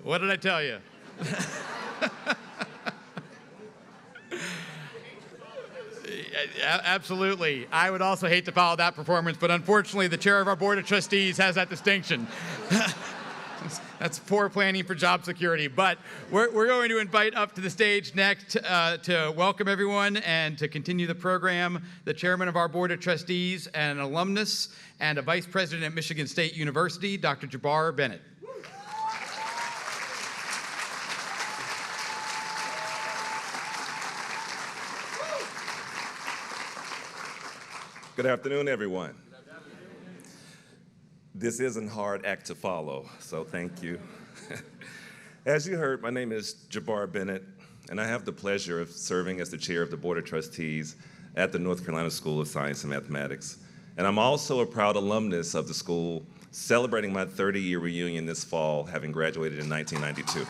What did I tell you? Absolutely. I would also hate to follow that performance, but unfortunately, the chair of our Board of Trustees has that distinction. That's poor planning for job security. But we're going to invite up to the stage next to welcome everyone and to continue the program, the chairman of our Board of Trustees and an alumnus and a vice president at Michigan State University, Dr. Jabbar Bennett. Good afternoon, everyone. This is a hard act to follow, so thank you. As you heard, my name is Jabbar Bennett, and I have the pleasure of serving as the chair of the Board of Trustees at the North Carolina School of Science and Mathematics. And I'm also a proud alumnus of the school, celebrating my 30-year reunion this fall, having graduated in 1992.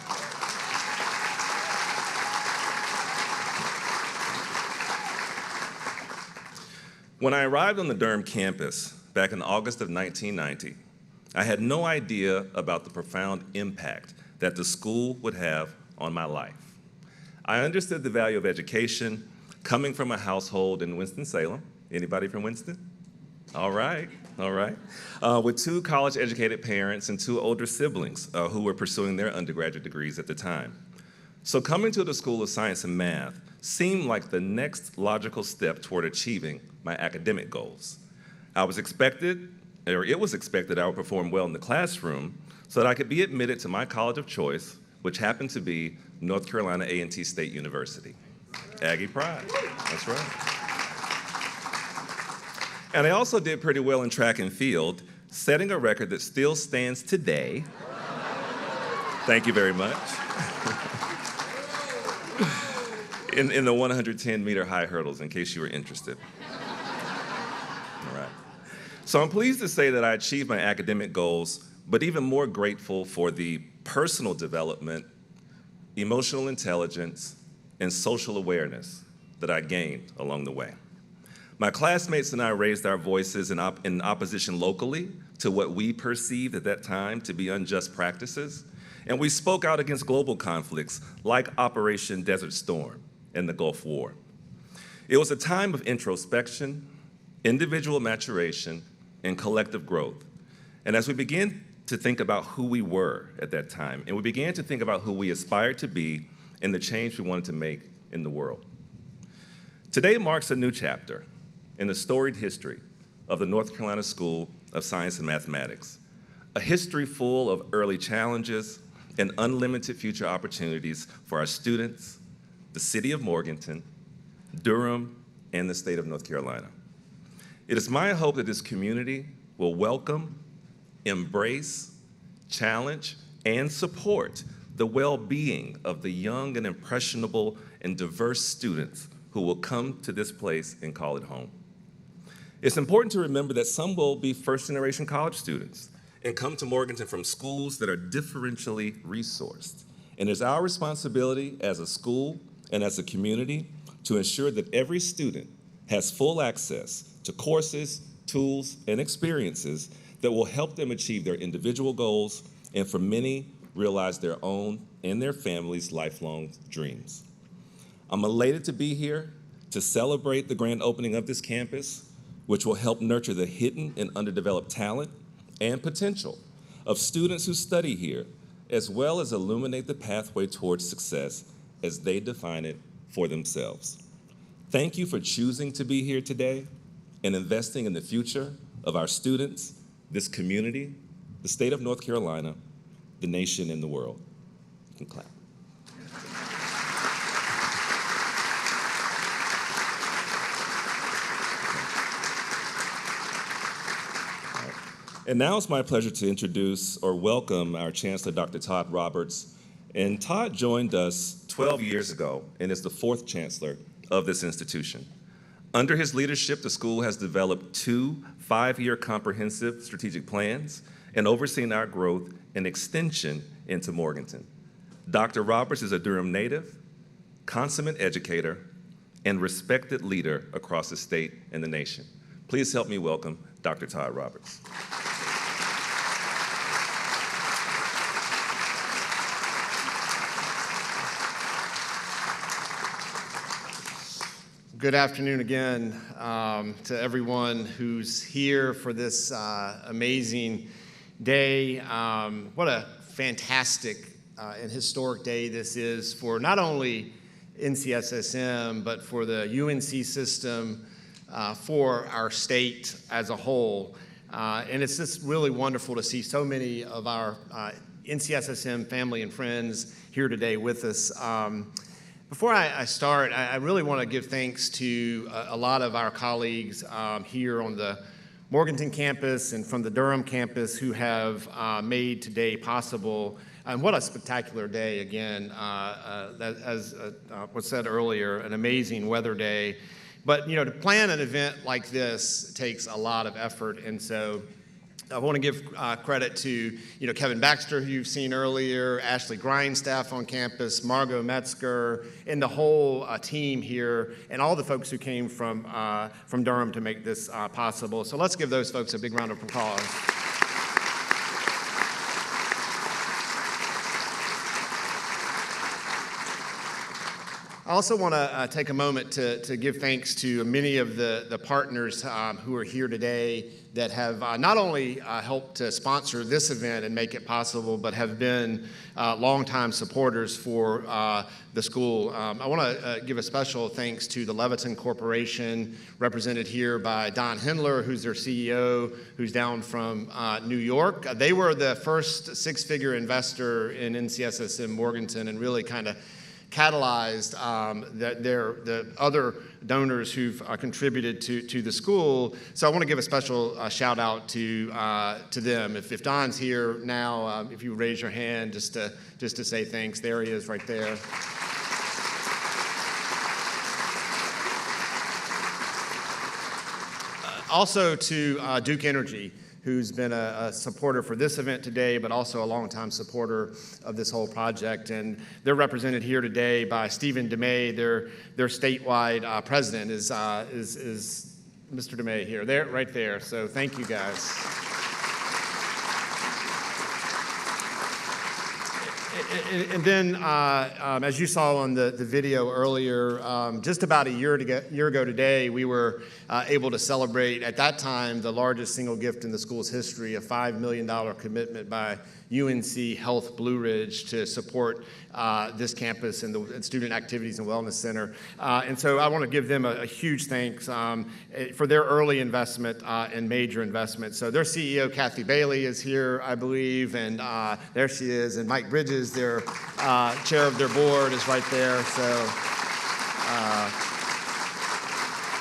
When I arrived on the Durham campus back in August of 1990, I had no idea about the profound impact that the school would have on my life. I understood the value of education coming from a household in Winston-Salem. Anybody from Winston? All right. With two college-educated parents and two older siblings who were pursuing their undergraduate degrees at the time. So coming to the School of Science and Math seemed like the next logical step toward achieving my academic goals. It was expected I would perform well in the classroom so that I could be admitted to my college of choice, which happened to be North Carolina A&T State University. Aggie pride, that's right. And I also did pretty well in track and field, setting a record that still stands today. Thank you very much. In the 110-meter high hurdles, in case you were interested. All right. So I'm pleased to say that I achieved my academic goals, but even more grateful for the personal development, emotional intelligence, and social awareness that I gained along the way. My classmates and I raised our voices in opposition locally to what we perceived at that time to be unjust practices, and we spoke out against global conflicts like Operation Desert Storm and the Gulf War. It was a time of introspection, individual maturation, and collective growth. And as we began to think about who we were at that time, and we began to think about who we aspired to be and the change we wanted to make in the world. Today marks a new chapter in the storied history of the North Carolina School of Science and Mathematics, a history full of early challenges and unlimited future opportunities for our students, the city of Morganton, Durham, and the state of North Carolina. It is my hope that this community will welcome, embrace, challenge, and support the well-being of the young and impressionable and diverse students who will come to this place and call it home. It's important to remember that some will be first-generation college students and come to Morganton from schools that are differentially resourced. And it's our responsibility as a school and as a community to ensure that every student has full access to courses, tools, and experiences that will help them achieve their individual goals and for many, realize their own and their families' lifelong dreams. I'm elated to be here to celebrate the grand opening of this campus, which will help nurture the hidden and underdeveloped talent and potential of students who study here, as well as illuminate the pathway towards success as they define it for themselves. Thank you for choosing to be here today and investing in the future of our students, this community, the state of North Carolina, the nation, and the world. You can clap. And now it's my pleasure to introduce or welcome our Chancellor, Dr. Todd Roberts. And Todd joined us 12 years ago and is the fourth chancellor of this institution. Under his leadership, the school has developed 2 5-year comprehensive strategic plans and overseen our growth and extension into Morganton. Dr. Roberts is a Durham native, consummate educator, and respected leader across the state and the nation. Please help me welcome Dr. Todd Roberts. Good afternoon again to everyone who's here for this amazing day. What a fantastic and historic day this is for not only NCSSM, but for the UNC system, for our state as a whole. And it's just really wonderful to see so many of our NCSSM family and friends here today with us. Before I start, I really want to give thanks to a lot of our colleagues here on the Morganton campus and from the Durham campus who have made today possible. And what a spectacular day, again, as was said earlier, an amazing weather day. But, to plan an event like this takes a lot of effort, and so I want to give credit to, Kevin Baxter, who you've seen earlier, Ashley Grindstaff on campus, Margot Metzger, and the whole team here, and all the folks who came from Durham to make this possible. So let's give those folks a big round of applause. I also want to take a moment to give thanks to many of the partners who are here today that have not only helped to sponsor this event and make it possible, but have been longtime supporters for the school. I want to give a special thanks to the Leviton Corporation, represented here by Don Hendler, who's their CEO, who's down from New York. They were the first six-figure investor in NCSSM Morganton and really kind of catalyzed the other donors who've contributed to the school. So I want to give a special shout out to them. If Don's here now, if you raise your hand just to say thanks. There he is right there. Also to Duke Energy, who's been a supporter for this event today, but also a longtime supporter of this whole project. And they're represented here today by Stephen DeMay. Their statewide president is Mr. DeMay here, right there. So thank you, guys. And then, as you saw on the video earlier, just about a year ago today, we were able to celebrate, at that time, the largest single gift in the school's history, a $5 million commitment by UNC Health Blue Ridge to support this campus and the Student Activities and Wellness Center. And so I want to give them a huge thanks for their early investment and major investment. So their CEO, Kathy Bailey, is here, I believe, and there she is. And Mike Bridges, their chair of their board, is right there. So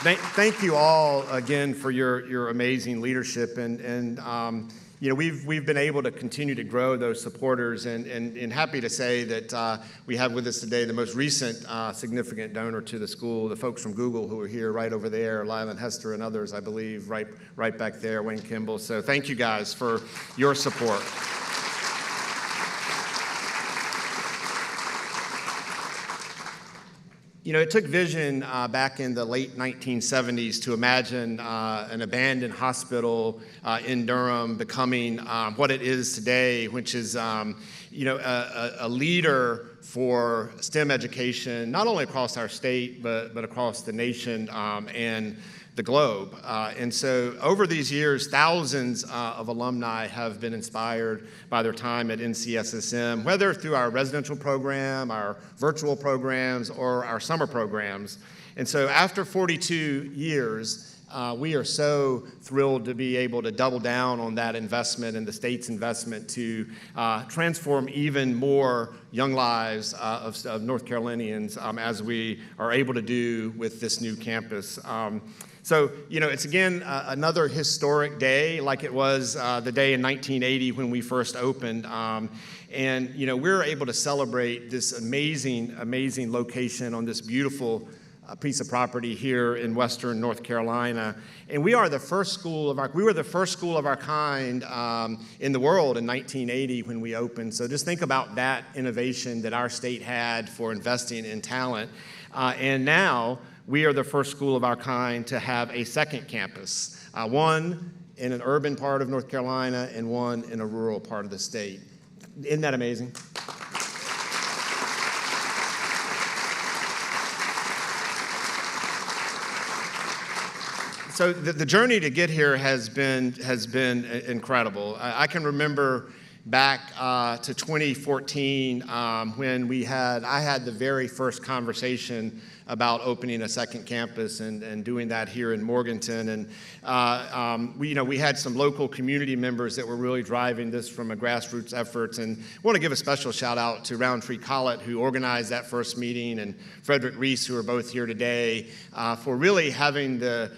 thank you all again for your amazing leadership, and we've been able to continue to grow those supporters, and happy to say that we have with us today the most recent significant donor to the school, the folks from Google who are here right over there, Lylan Hester and others, I believe, right back there, Wayne Kimball. So thank you guys for your support. It took vision back in the late 1970s to imagine an abandoned hospital in Durham becoming what it is today, which is a leader for STEM education, not only across our state, but across the nation and the globe. And so over these years, thousands of alumni have been inspired by their time at NCSSM, whether through our residential program, our virtual programs, or our summer programs. And so after 42 years, we are so thrilled to be able to double down on that investment and the state's investment to transform even more young lives of North Carolinians as we are able to do with this new campus. So, it's again another historic day, like it was the day in 1980 when we first opened. And we're able to celebrate this amazing location on this beautiful piece of property here in western North Carolina. And we were the first school of our kind in the world in 1980 when we opened. So just think about that innovation that our state had for investing in talent. And now we are the first school of our kind to have a second campus, one in an urban part of North Carolina and one in a rural part of the state. Isn't that amazing? So the journey to get here has been incredible. I can remember back to 2014 when I had the very first conversation about opening a second campus and doing that here in Morganton. And we had some local community members that were really driving this from a grassroots efforts. And I want to give a special shout out to Roundtree Collett, who organized that first meeting, and Frederick Reese, who are both here today, for really having the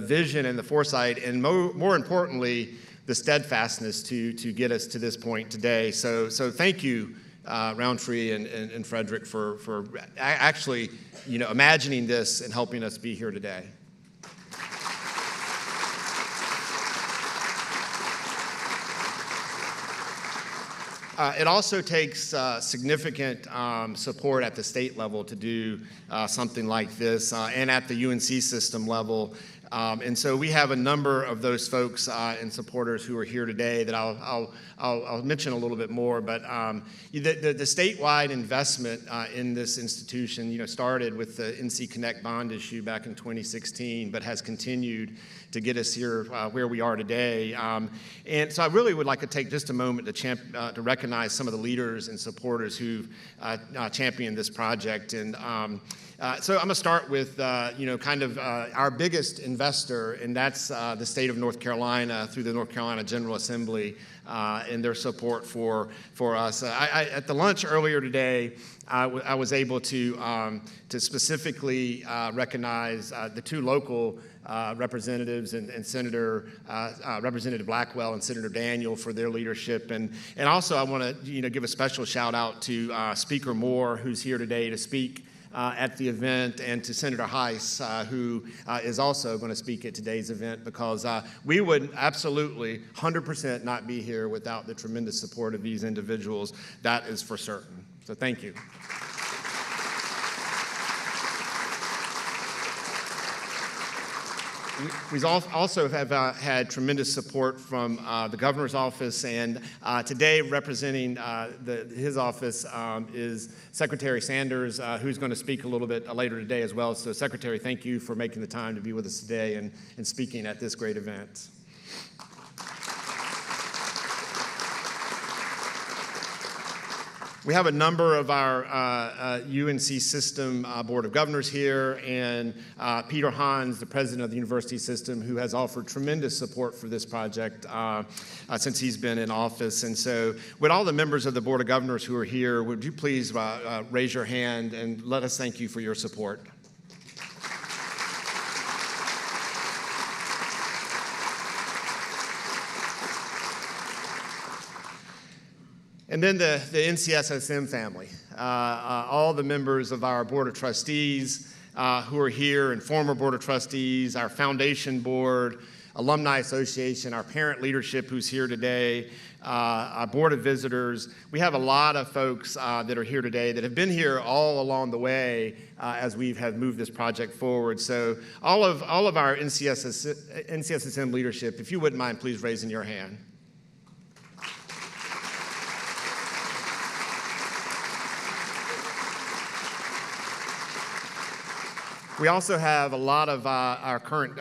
vision and the foresight, and more importantly, the steadfastness to get us to this point today. So thank you, Roundtree and Frederick, for actually imagining this and helping us be here today. It also takes significant support at the state level to do something like this, and at the UNC system level. And so we have a number of those folks and supporters who are here today that I'll mention a little bit more. But the statewide investment in this institution, started with the NC Connect bond issue back in 2016, but has continued to get us here where we are today. And so I really would like to take just a moment to recognize some of the leaders and supporters who've championed this project. And so I'm going to start with, our biggest investor, and that's the state of North Carolina through the North Carolina General Assembly and their support for us. At the lunch earlier today, I was able to specifically recognize the two local representatives and Representative Blackwell and Senator Daniel for their leadership. And also I want to give a special shout out to Speaker Moore, who's here today to speak at the event, and to Senator Heiss, who is also going to speak at today's event, because we would absolutely 100% not be here without the tremendous support of these individuals. That is for certain. So thank you. We also have had tremendous support from the governor's office, and today representing his office is Secretary Sanders, who's going to speak a little bit later today as well. So Secretary, thank you for making the time to be with us today and speaking at this great event. We have a number of our UNC system Board of Governors here, and Peter Hans, the president of the university system, who has offered tremendous support for this project since he's been in office. And so with all the members of the Board of Governors who are here, would you please raise your hand and let us thank you for your support. And then the NCSSM family, all the members of our Board of Trustees who are here, and former Board of Trustees, our foundation board, Alumni Association, our parent leadership who's here today, our Board of Visitors. We have a lot of folks that are here today that have been here all along the way as we have moved this project forward. So all of our NCSSM leadership, if you wouldn't mind, please raising your hand. We also have a lot of our current,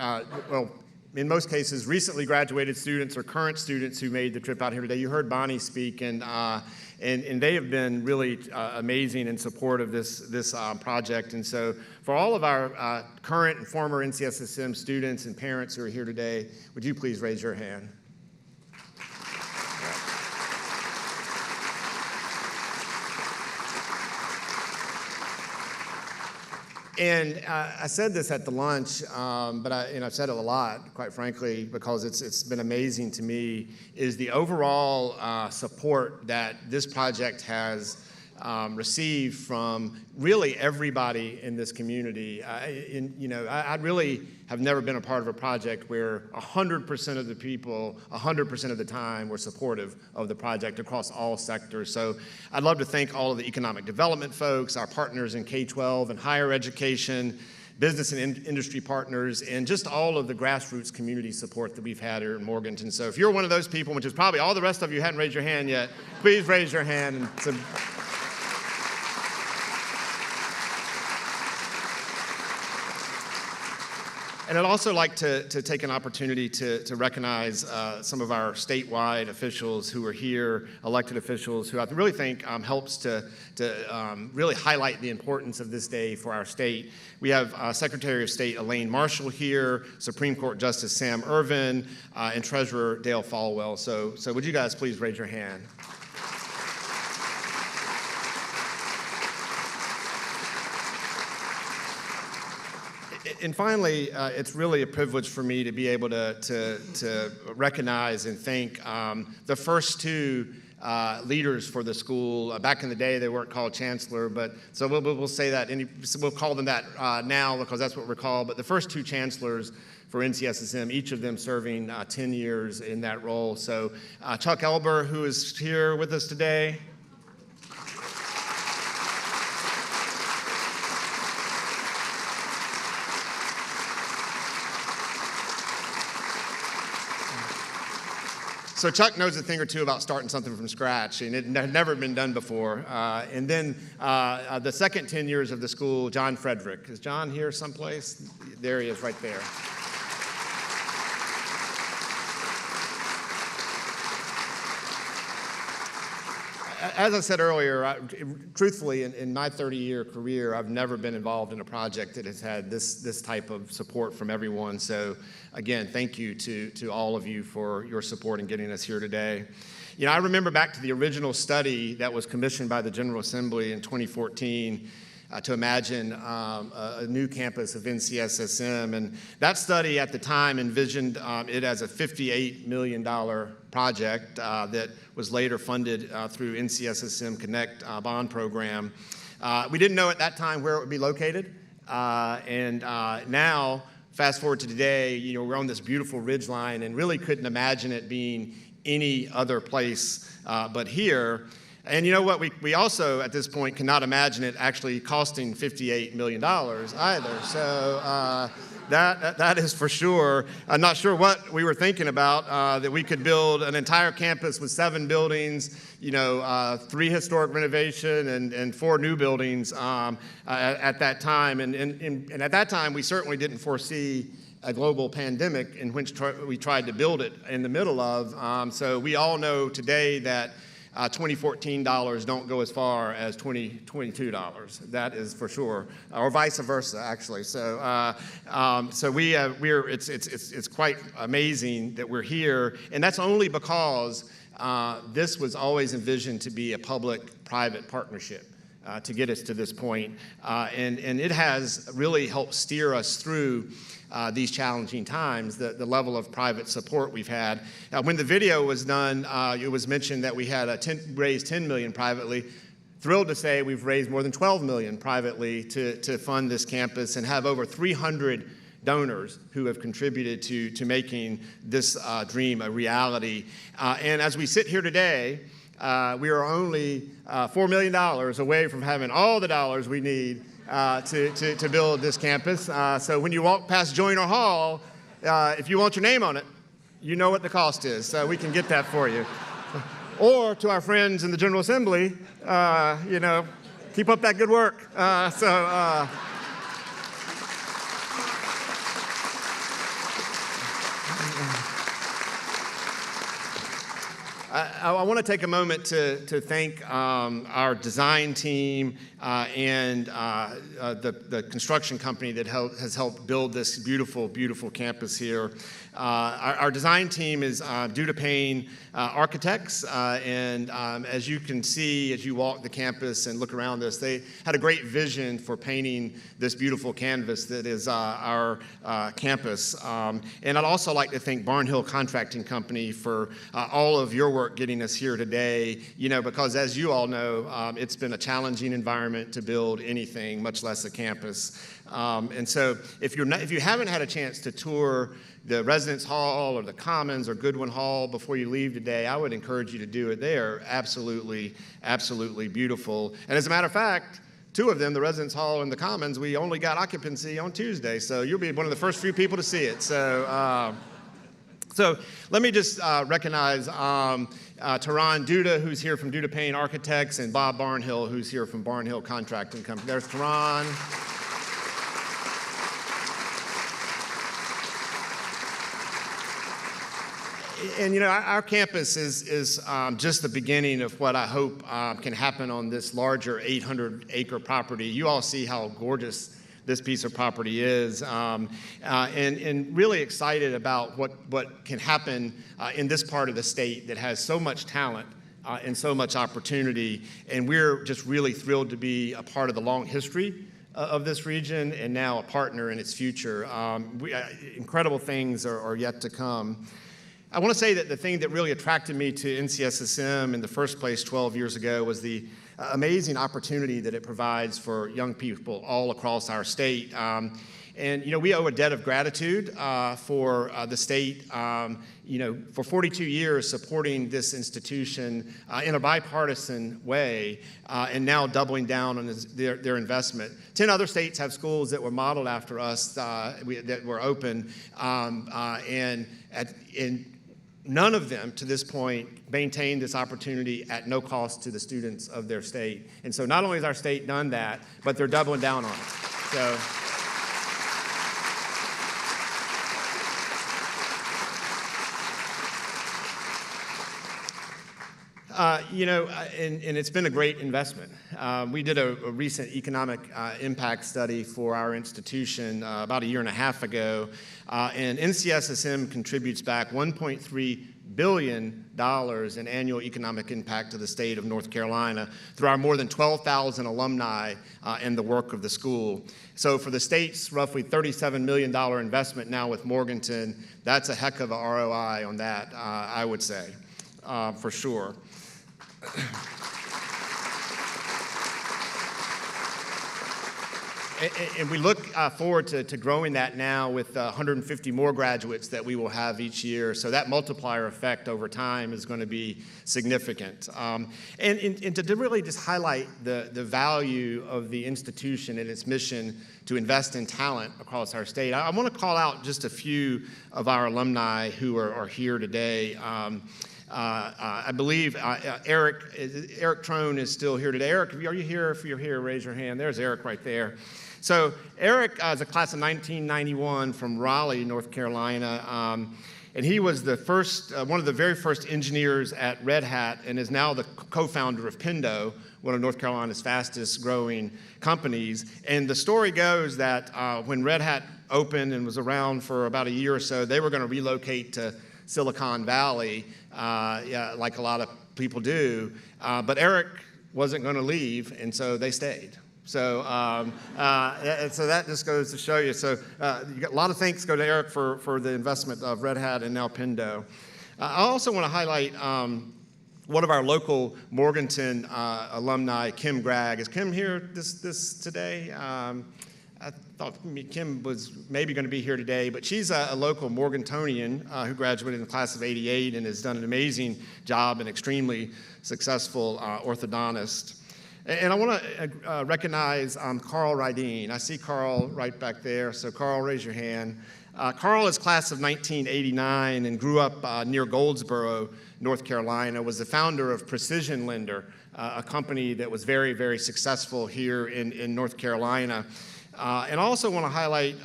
in most cases, recently graduated students or current students who made the trip out here today. You heard Bonnie speak, and they have been really amazing in support of this project. And so for all of our current and former NCSSM students and parents who are here today, would you please raise your hand? And I said this at the lunch, but I've said it a lot, quite frankly, because it's been amazing to me, is the overall support that this project has received from really everybody in this community. I really have never been a part of a project where 100% of the people, 100% of the time, were supportive of the project across all sectors. So I'd love to thank all of the economic development folks, our partners in K-12 and higher education, business and industry partners, and just all of the grassroots community support that we've had here in Morganton. So if you're one of those people, which is probably all the rest of you hadn't raised your hand yet, please raise your hand. And I'd also like to take an opportunity to recognize some of our statewide officials who are here, elected officials, who I really think helps to really highlight the importance of this day for our state. We have Secretary of State Elaine Marshall here, Supreme Court Justice Sam Ervin, and Treasurer Dale Falwell. So would you guys please raise your hand? And finally, it's really a privilege for me to be able to recognize and thank the first two leaders for the school. Back in the day, they weren't called chancellor, but so we'll say that. We'll call them that now because that's what we're called. But the first two chancellors for NCSSM, each of them serving 10 years in that role. So Chuck Elber, who is here with us today. So Chuck knows a thing or two about starting something from scratch, and it had never been done before. And then the second 10 years of the school, John Frederick. Is John here someplace? There he is right there. As I said earlier, truthfully, in my 30-year career, I've never been involved in a project that has had this type of support from everyone. So, again, thank you to all of you for your support in getting us here today. You know, I remember back to the original study that was commissioned by the General Assembly in 2014 to imagine a new campus of NCSSM. And that study at the time envisioned it as a $58 million project that was later funded through NCSSM Connect bond program. We didn't know at that time where it would be located. And now, fast forward to today, you know, we're on this beautiful ridgeline and really couldn't imagine it being any other place but here. And you know what? We also, at this point, cannot imagine it actually costing $58 million either. So that is for sure. I'm not sure what we were thinking about, that we could build an entire campus with 7 buildings, you know, 3 historic renovation and 4 new buildings at that time. And at that time, we certainly didn't foresee a global pandemic in which we tried to build it in the middle of. So we all know today that 2014 dollars don't go as far as 2022 dollars. That is for sure, or vice versa, actually. So, it's quite amazing that we're here, and that's only because this was always envisioned to be a public-private partnership to get us to this point, and it has really helped steer us through these challenging times, the level of private support we've had. When the video was done, it was mentioned that we had raised $10 million privately. Thrilled to say we've raised more than $12 million privately to fund this campus and have over 300 donors who have contributed to making this dream a reality. And as we sit here today, we are only $4 million away from having all the dollars we need to build this campus. So when you walk past Joyner Hall, if you want your name on it, you know what the cost is. So we can get that for you. Or to our friends in the General Assembly, you know, keep up that good work. I want to take a moment to thank our design team and the construction company that has helped build this beautiful, beautiful campus here. Our design team is Dudapane Architects, and as you can see as you walk the campus and look around this, they had a great vision for painting this beautiful canvas that is our campus. And I'd also like to thank Barnhill Contracting Company for all of your work getting us here today, you know, because as you all know, it's been a challenging environment to build anything, much less a campus. And so if you haven't had a chance to tour the Residence Hall or the Commons or Goodwin Hall before you leave today, I would encourage you to do it. They are absolutely, absolutely beautiful. And as a matter of fact, 2 of them, the Residence Hall and the Commons, we only got occupancy on Tuesday, so you'll be one of the first few people to see it. So let me just recognize Taran Duda, who's here from Dudapane Architects, and Bob Barnhill, who's here from Barnhill Contracting Company. There's Taran. And our campus is just the beginning of what I hope can happen on this larger 800-acre property. You all see how gorgeous this piece of property is, and really excited about what can happen in this part of the state that has so much talent and so much opportunity. And we're just really thrilled to be a part of the long history of this region and now a partner in its future. Incredible things are yet to come. I want to say that the thing that really attracted me to NCSSM in the first place 12 years ago was the amazing opportunity that it provides for young people all across our state. And we owe a debt of gratitude for the state, for 42 years supporting this institution in a bipartisan way, and now doubling down on their investment. 10 other states have schools that were modeled after us that were open, and none of them, to this point, maintain this opportunity at no cost to the students of their state. And so not only has our state done that, but they're doubling down on it. So. And it's been a great investment. We did a recent economic impact study for our institution about a year and a half ago, and NCSSM contributes back $1.3 billion in annual economic impact to the state of North Carolina through our more than 12,000 alumni and the work of the school. So for the state's roughly $37 million investment now with Morganton, that's a heck of a ROI on that, I would say, for sure. And we look forward to growing that now with 150 more graduates that we will have each year. So that multiplier effect over time is going to be significant. And to really just highlight the value of the institution and its mission to invest in talent across our state, I want to call out just a few of our alumni who are here today. I believe Eric Trone is still here today. Eric, are you here? If you're here, raise your hand. There's Eric right there. So Eric is a class of 1991 from Raleigh, North Carolina, and he was the first, one of the very first engineers at Red Hat, and is now the co-founder of Pendo, one of North Carolina's fastest growing companies. And the story goes that when Red Hat opened and was around for about a year or so, they were going to relocate to Silicon Valley, like a lot of people do, but Eric wasn't going to leave, and so they stayed. So, so that just goes to show you. So, you got a lot of thanks go to Eric for the investment of Red Hat and now Pendo. I also want to highlight one of our local Morganton alumni, Kim Gregg. Is Kim here this today? I thought Kim was maybe going to be here today, but she's a local Morgantonian who graduated in the class of '88 and has done an amazing job, and extremely successful orthodontist. And I want to recognize Carl Rydeen. I see Carl right back there, so Carl, raise your hand. Carl is class of 1989 and grew up near Goldsboro, North Carolina, was the founder of Precision Lender, a company that was very, very successful here in North Carolina. And I also want to highlight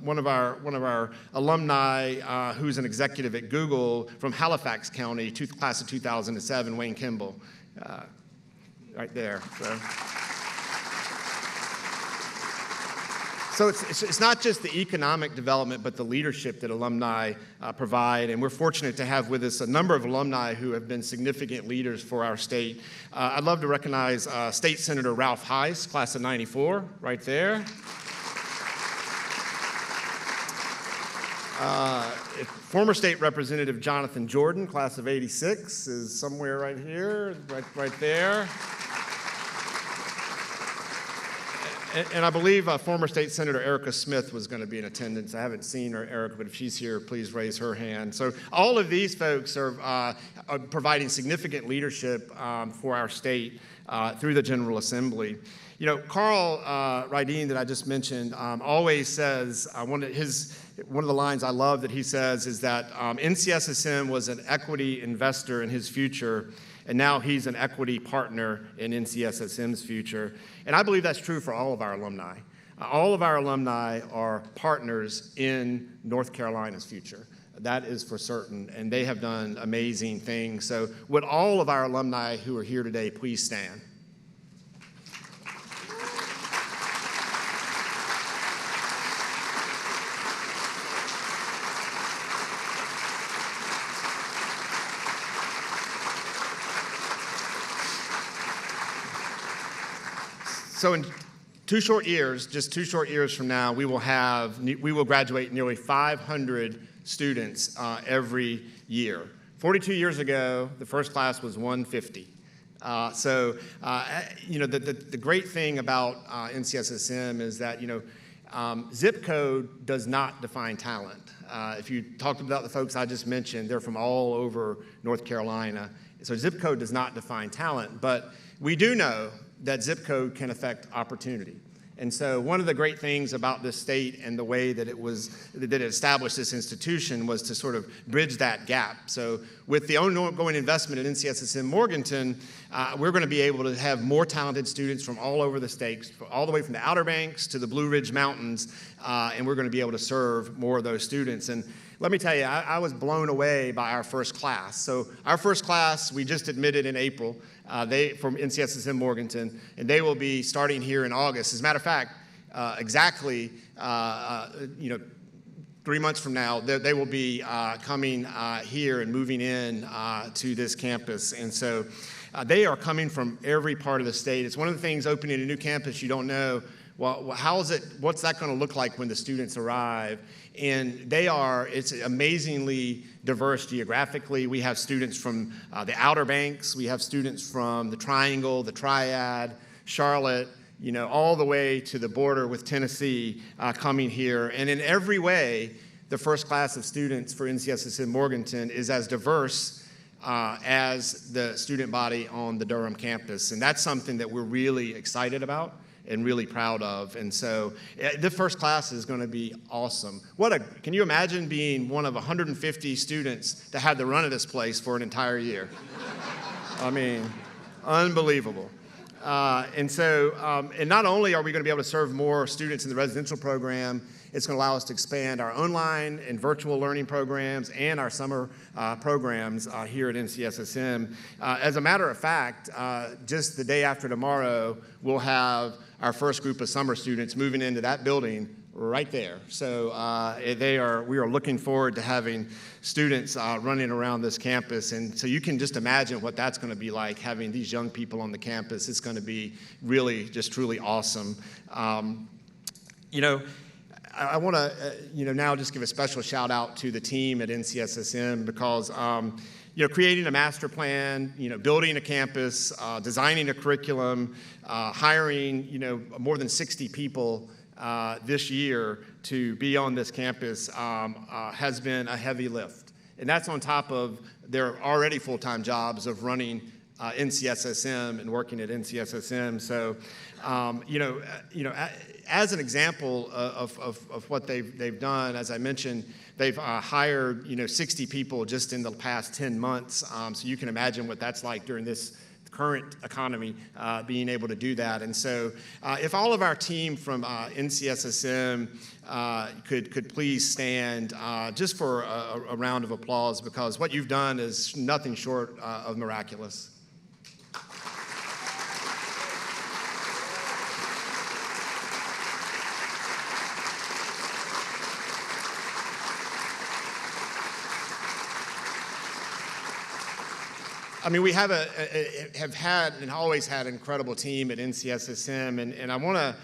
one of our alumni who's an executive at Google from Halifax County, class of 2007, Wayne Kimball, right there. So it's not just the economic development, but the leadership that alumni provide. And we're fortunate to have with us a number of alumni who have been significant leaders for our state. I'd love to recognize State Senator Ralph Heiss, class of '94, right there. Former State Representative Jonathan Jordan, class of '86, is somewhere right here, right there. And I believe former State Senator Erica Smith was going to be in attendance. I haven't seen her, Erica, but if she's here, please raise her hand. So all of these folks are providing significant leadership for our state through the General Assembly. You know, Carl Rydeen that I just mentioned always says, one of the lines I love that he says is that NCSSM was an equity investor in his future, and now he's an equity partner in NCSSM's future. And I believe that's true for all of our alumni. All of our alumni are partners in North Carolina's future. That is for certain, and they have done amazing things. So would all of our alumni who are here today please stand? So in just 2 short years from now, we will graduate nearly 500 students every year. 42 years ago, the first class was 150. The great thing about NCSSM is that, zip code does not define talent. If you talked about the folks I just mentioned, they're from all over North Carolina. So zip code does not define talent, but we do know that zip code can affect opportunity. And so one of the great things about this state and the way that it established this institution was to sort of bridge that gap. So with the ongoing investment at NCSSM Morganton, we're going to be able to have more talented students from all over the state, all the way from the Outer Banks to the Blue Ridge Mountains, and we're going to be able to serve more of those students. And let me tell you, I was blown away by our first class. So our first class, we just admitted in April, from NCSSM Morganton, and they will be starting here in August. As a matter of fact, exactly 3 months from now, they will be coming here and moving in to this campus. And so they are coming from every part of the state. It's one of the things opening a new campus you don't know. Well, what's that going to look like when the students arrive? And it's amazingly diverse geographically. We have students from the Outer Banks. We have students from the Triangle, the Triad, Charlotte, all the way to the border with Tennessee coming here. And in every way, the first class of students for NCSSM Morganton is as diverse as the student body on the Durham campus. And that's something that we're really excited about and really proud of. And so the first class is going to be awesome. Can you imagine being one of 150 students to have the run of this place for an entire year? I mean, unbelievable. And not only are we going to be able to serve more students in the residential program, it's going to allow us to expand our online and virtual learning programs and our summer programs here at NCSSM. As a matter of fact, just the day after tomorrow, we'll have our first group of summer students moving into that building right there. So we are looking forward to having students running around this campus. And so you can just imagine what that's going to be like, having these young people on the campus. It's going to be really just truly awesome. I want to now just give a special shout out to the team at NCSSM because creating a master plan, building a campus, designing a curriculum, hiring more than 60 people this year to be on this campus has been a heavy lift. And that's on top of their already full-time jobs of running NCSSM and working at NCSSM. So, as an example of what they've done, as I mentioned, they've hired 60 people just in the past 10 months. So you can imagine what that's like during this current economy, being able to do that. And so if all of our team from NCSSM could please stand just for a round of applause, because what you've done is nothing short of miraculous. I mean, we have had and always had an incredible team at NCSSM, and I want to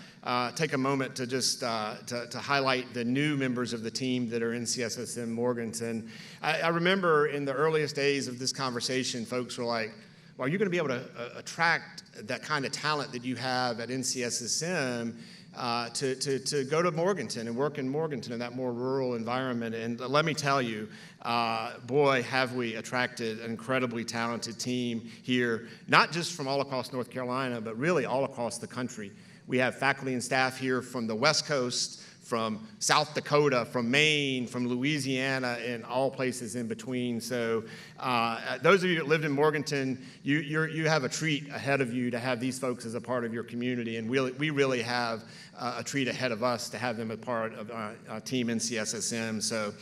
take a moment to just to highlight the new members of the team that are NCSSM Morganton. I remember in the earliest days of this conversation, folks were like, well, are you going to be able to attract that kind of talent that you have at NCSSM to go to Morganton and work in Morganton in that more rural environment? And let me tell you, boy, have we attracted an incredibly talented team here, not just from all across North Carolina, but really all across the country. We have faculty and staff here from the West Coast, from South Dakota, from Maine, from Louisiana, and all places in between. So those of you that lived in Morganton, you have a treat ahead of you to have these folks as a part of your community, and we really have a treat ahead of us to have them a part of Team NCSSM. So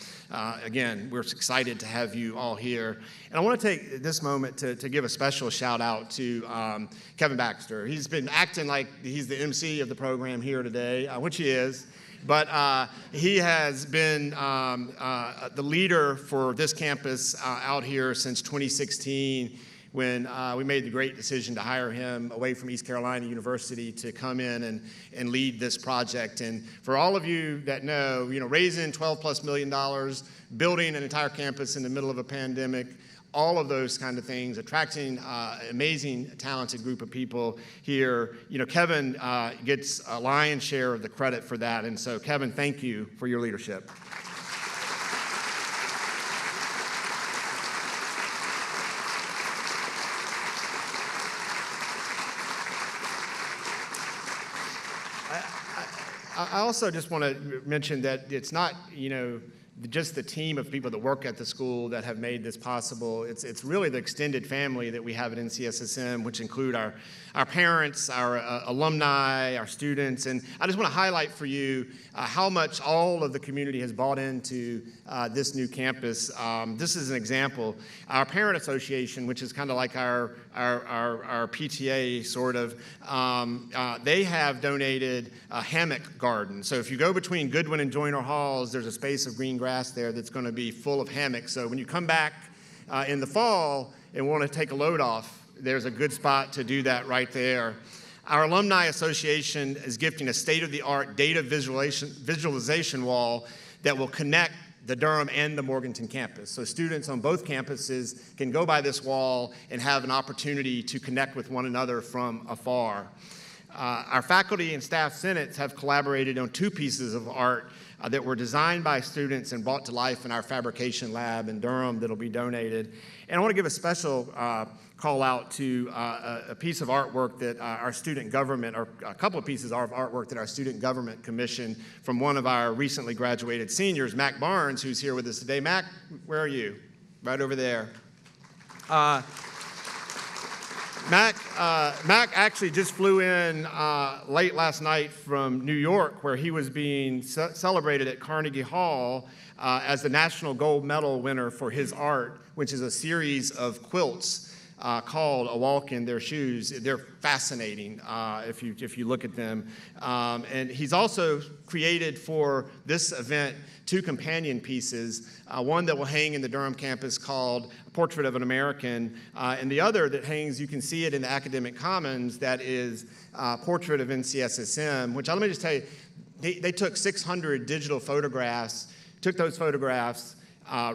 again, we're excited to have you all here. And I want to take this moment to give a special shout out to Kevin Baxter. He's been acting like he's the MC of the program here today, which he is. But he has been the leader for this campus out here since 2016, when we made the great decision to hire him away from East Carolina University to come in and lead this project. And for all of you that know, raising $12+ million, building an entire campus in the middle of a pandemic, all of those kind of things, attracting amazing, talented group of people here. Kevin gets a lion's share of the credit for that. And so, Kevin, thank you for your leadership. I also just want to mention that it's not, just the team of people that work at the school that have made this possible. It's really the extended family that we have at NCSSM, which include our parents, our alumni, our students. And I just want to highlight for you how much all of the community has bought into this new campus. This is an example. Our parent association, which is kind of like our PTA sort of, they have donated a hammock garden. So if you go between Goodwin and Joyner Halls, there's a space of green grass there that's going to be full of hammocks. So when you come back in the fall and want to take a load off, there's a good spot to do that right there. Our Alumni Association is gifting a state-of-the-art data visualization wall that will connect the Durham and the Morganton campus. So students on both campuses can go by this wall and have an opportunity to connect with one another from afar. Our faculty and staff senates have collaborated on 2 pieces of art that were designed by students and brought to life in our fabrication lab in Durham that'll be donated. And I want to give a special call out to a piece of artwork that our student government, or a couple of pieces of artwork that our student government commissioned from one of our recently graduated seniors, Mac Barnes, who's here with us today. Mac, where are you? Right over there. Mac actually just flew in late last night from New York, where he was being celebrated at Carnegie Hall as the National Gold Medal winner for his art, which is a series of quilts called A Walk in Their Shoes. They're fascinating if you look at them. And he's also created for this event 2 companion pieces, one that will hang in the Durham campus called Portrait of an American, and the other that hangs, you can see it in the Academic Commons, that is Portrait of NCSSM, which let me just tell you, they took 600 digital photographs, took those photographs,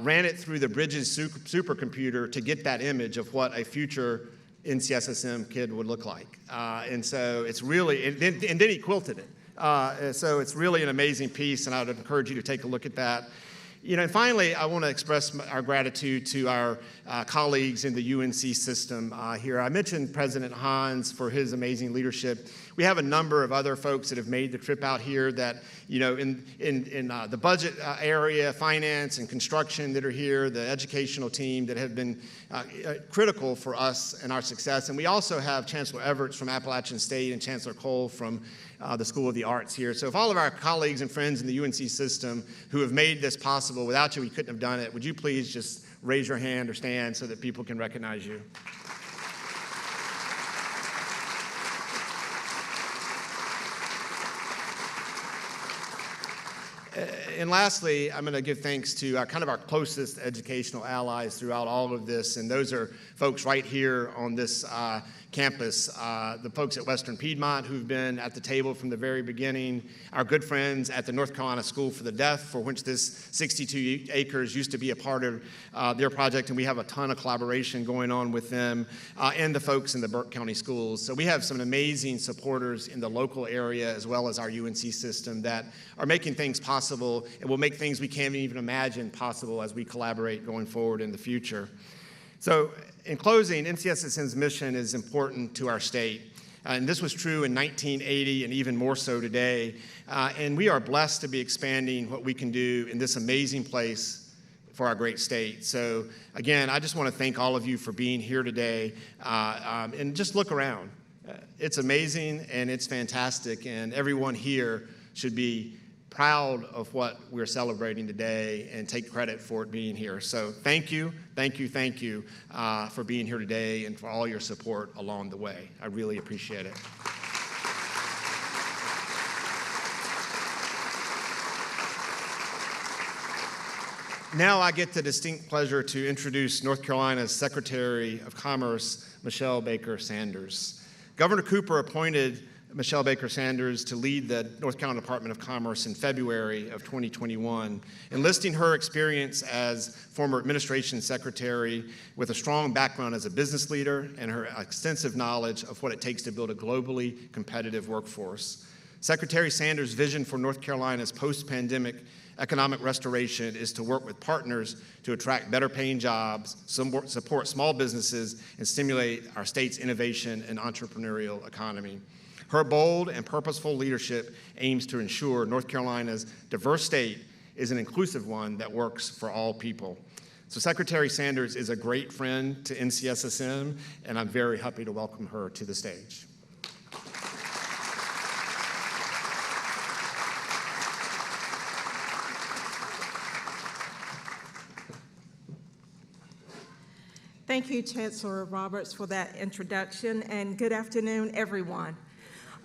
ran it through the Bridges supercomputer to get that image of what a future NCSSM kid would look like. And so it's really, and then he quilted it. So it's really an amazing piece, and I would encourage you to take a look at that. And finally, I want to express our gratitude to our colleagues in the UNC system here. I mentioned President Hans for his amazing leadership. We have a number of other folks that have made the trip out here that, in the budget area, finance and construction that are here, the educational team that have been critical for us and our success. And we also have Chancellor Everts from Appalachian State and Chancellor Cole from the School of the Arts here. So if all of our colleagues and friends in the UNC system who have made this possible, without you we couldn't have done it, would you please just raise your hand or stand so that people can recognize you? And lastly, I'm going to give thanks to our closest educational allies throughout all of this, and those are folks right here on this campus, the folks at Western Piedmont who've been at the table from the very beginning, our good friends at the North Carolina School for the Deaf, for which this 62 acres used to be a part of their project, and we have a ton of collaboration going on with them, and the folks in the Burke County Schools. So we have some amazing supporters in the local area as well as our UNC system that are making things possible and will make things we can't even imagine possible as we collaborate going forward in the future. So in closing, NCSSM's mission is important to our state. And this was true in 1980 and even more so today. And we are blessed to be expanding what we can do in this amazing place for our great state. So again, I just want to thank all of you for being here today. And just look around. It's amazing and it's fantastic, and everyone here should be proud of what we're celebrating today and take credit for it being here. So thank you for being here today and for all your support along the way. I really appreciate it. Now I get the distinct pleasure to introduce North Carolina's Secretary of Commerce, Michelle Baker Sanders. Governor Cooper appointed Michelle Baker Sanders to lead the North Carolina Department of Commerce in February of 2021, enlisting her experience as former administration secretary with a strong background as a business leader and her extensive knowledge of what it takes to build a globally competitive workforce. Secretary Sanders' vision for North Carolina's post-pandemic economic restoration is to work with partners to attract better paying jobs, support small businesses, and stimulate our state's innovation and entrepreneurial economy. Her bold and purposeful leadership aims to ensure North Carolina's diverse state is an inclusive one that works for all people. So Secretary Sanders is a great friend to NCSSM, and I'm very happy to welcome her to the stage. Thank you, Chancellor Roberts, for that introduction, and good afternoon, everyone.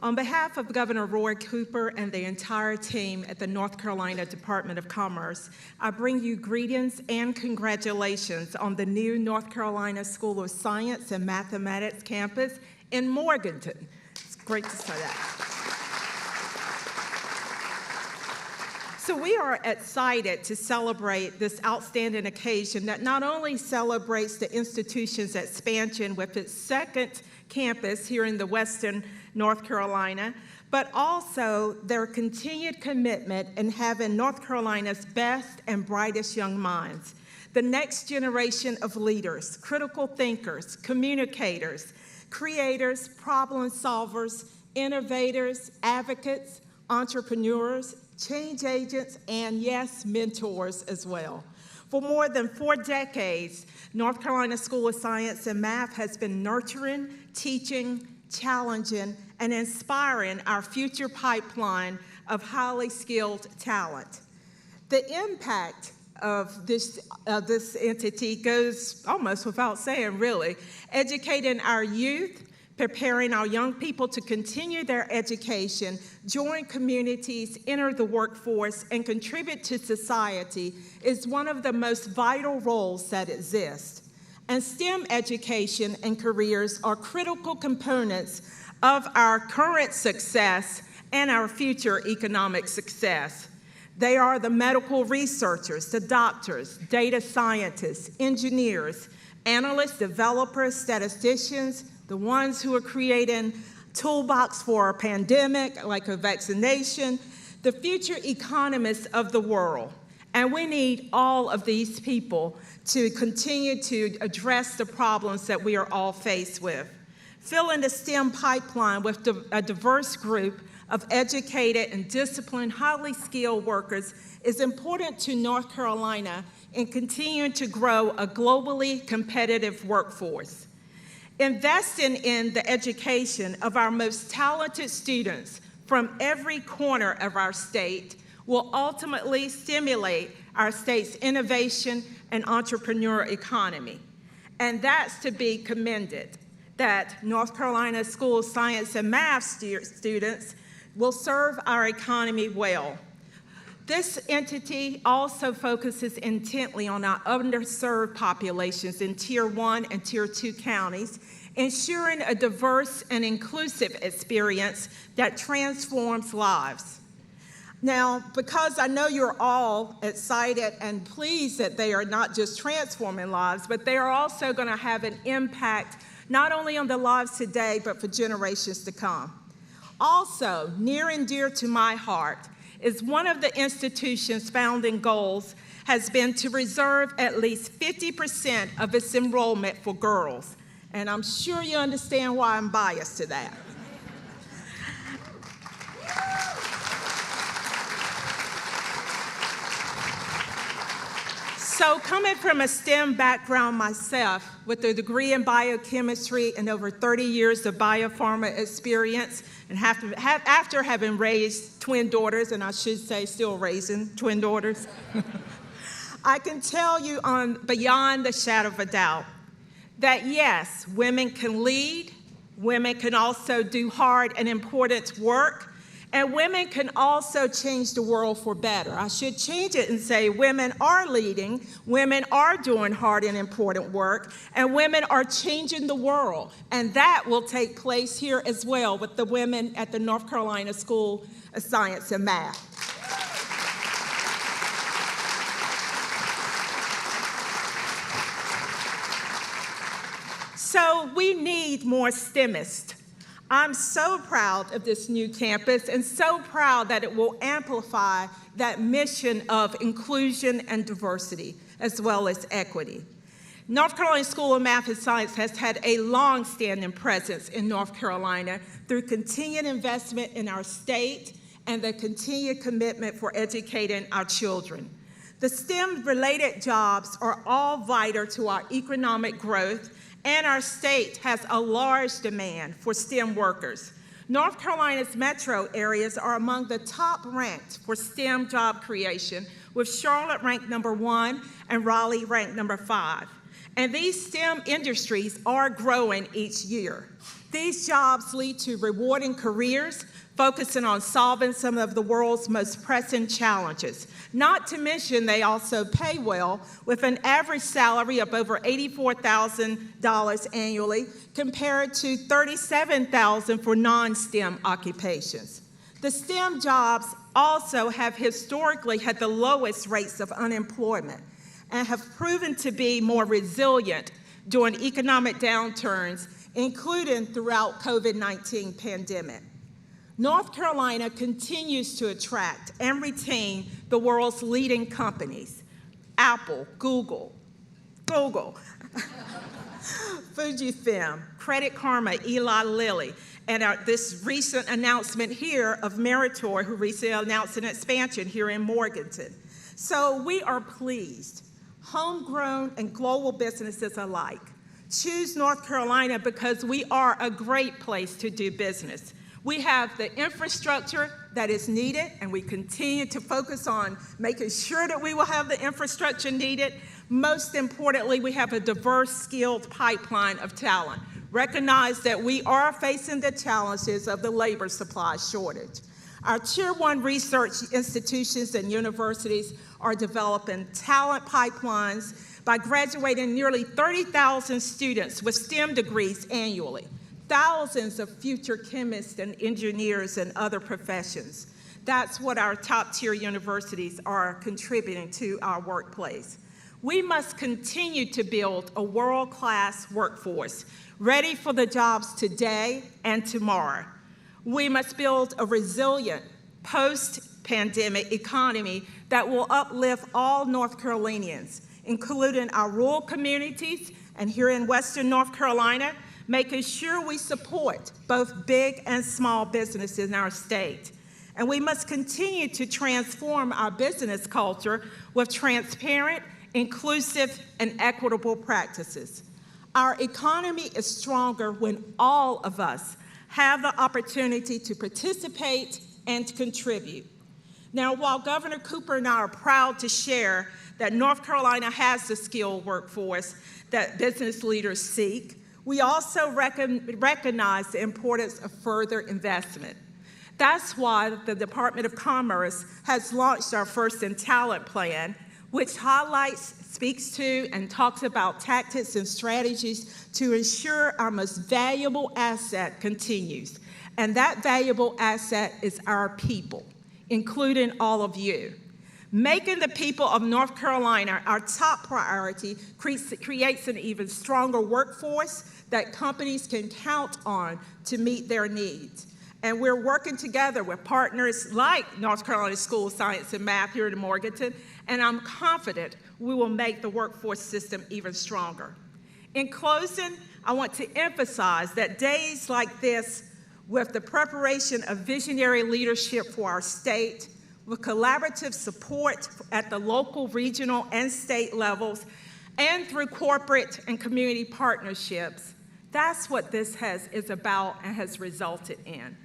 On behalf of Governor Roy Cooper and the entire team at the North Carolina Department of Commerce, I bring you greetings and congratulations on the new North Carolina School of Science and Mathematics campus in Morganton. It's great to say that. So we are excited to celebrate this outstanding occasion that not only celebrates the institution's expansion with its second campus here in the Western North Carolina, but also their continued commitment in having North Carolina's best and brightest young minds, the next generation of leaders, critical thinkers, communicators, creators, problem solvers, innovators, advocates, entrepreneurs, change agents, and yes, mentors as well. For more than 4 decades, North Carolina School of Science and Math has been nurturing, teaching, challenging, and inspiring our future pipeline of highly skilled talent. The impact of this entity goes almost without saying, really, educating our youth, preparing our young people to continue their education, join communities, enter the workforce, and contribute to society is one of the most vital roles that exist. And STEM education and careers are critical components of our current success and our future economic success. They are the medical researchers, the doctors, data scientists, engineers, analysts, developers, statisticians, the ones who are creating toolbox for a pandemic like a vaccination, the future economists of the world. And we need all of these people to continue to address the problems that we are all faced with. Filling the STEM pipeline with a diverse group of educated and disciplined, highly skilled workers is important to North Carolina in continuing to grow a globally competitive workforce. Investing in the education of our most talented students from every corner of our state will ultimately stimulate our state's innovation and entrepreneur economy. And that's to be commended, that North Carolina School of Science and Math students will serve our economy well. This entity also focuses intently on our underserved populations in Tier 1 and Tier 2 counties, ensuring a diverse and inclusive experience that transforms lives. Now, because I know you're all excited and pleased that they are not just transforming lives, but they are also going to have an impact not only on the lives today, but for generations to come. Also, near and dear to my heart is one of the institution's founding goals has been to reserve at least 50% of its enrollment for girls. And I'm sure you understand why I'm biased to that. So coming from a STEM background myself, with a degree in biochemistry and over 30 years of biopharma experience, and after having raised twin daughters, and I should say still raising twin daughters, I can tell you beyond the shadow of a doubt that yes, women can lead, women can also do hard and important work, and women can also change the world for better. I should change it and say women are leading, women are doing hard and important work, and women are changing the world. And that will take place here as well with the women at the North Carolina School of Science and Math. So we need more STEMists. I'm so proud of this new campus and so proud that it will amplify that mission of inclusion and diversity, as well as equity. North Carolina School of Math and Science has had a long-standing presence in North Carolina through continued investment in our state and the continued commitment for educating our children. The STEM-related jobs are all vital to our economic growth, and our state has a large demand for STEM workers. North Carolina's metro areas are among the top ranked for STEM job creation, with Charlotte ranked #1 and Raleigh ranked #5. And these STEM industries are growing each year. These jobs lead to rewarding careers, focusing on solving some of the world's most pressing challenges. Not to mention, they also pay well, with an average salary of over $84,000 annually, compared to $37,000 for non-STEM occupations. The STEM jobs also have historically had the lowest rates of unemployment and have proven to be more resilient during economic downturns, including throughout COVID-19 pandemic. North Carolina continues to attract and retain the world's leading companies: Apple, Google, Fujifilm, Credit Karma, Eli Lilly, and this recent announcement here of Meritor, who recently announced an expansion here in Morganton. So we are pleased. Homegrown and global businesses alike choose North Carolina because we are a great place to do business. We have the infrastructure that is needed, and we continue to focus on making sure that we will have the infrastructure needed. Most importantly, we have a diverse, skilled pipeline of talent. Recognize that we are facing the challenges of the labor supply shortage. Our Tier 1 research institutions and universities are developing talent pipelines by graduating nearly 30,000 students with STEM degrees annually. Thousands of future chemists and engineers and other professions. That's what our top-tier universities are contributing to our workplace. We must continue to build a world-class workforce, ready for the jobs today and tomorrow. We must build a resilient, post-pandemic economy that will uplift all North Carolinians, including our rural communities and here in Western North Carolina, making sure we support both big and small businesses in our state. And we must continue to transform our business culture with transparent, inclusive, and equitable practices. Our economy is stronger when all of us have the opportunity to participate and to contribute. Now, while Governor Cooper and I are proud to share that North Carolina has the skilled workforce that business leaders seek, we also recognize the importance of further investment. That's why the Department of Commerce has launched our First in Talent plan, which highlights, speaks to, and talks about tactics and strategies to ensure our most valuable asset continues. And that valuable asset is our people, including all of you. Making the people of North Carolina our top priority creates an even stronger workforce that companies can count on to meet their needs. And we're working together with partners like North Carolina School of Science and Math here in Morganton, and I'm confident we will make the workforce system even stronger. In closing, I want to emphasize that days like this, with the preparation of visionary leadership for our state, with collaborative support at the local, regional, and state levels, and through corporate and community partnerships. That's what this is about and has resulted in.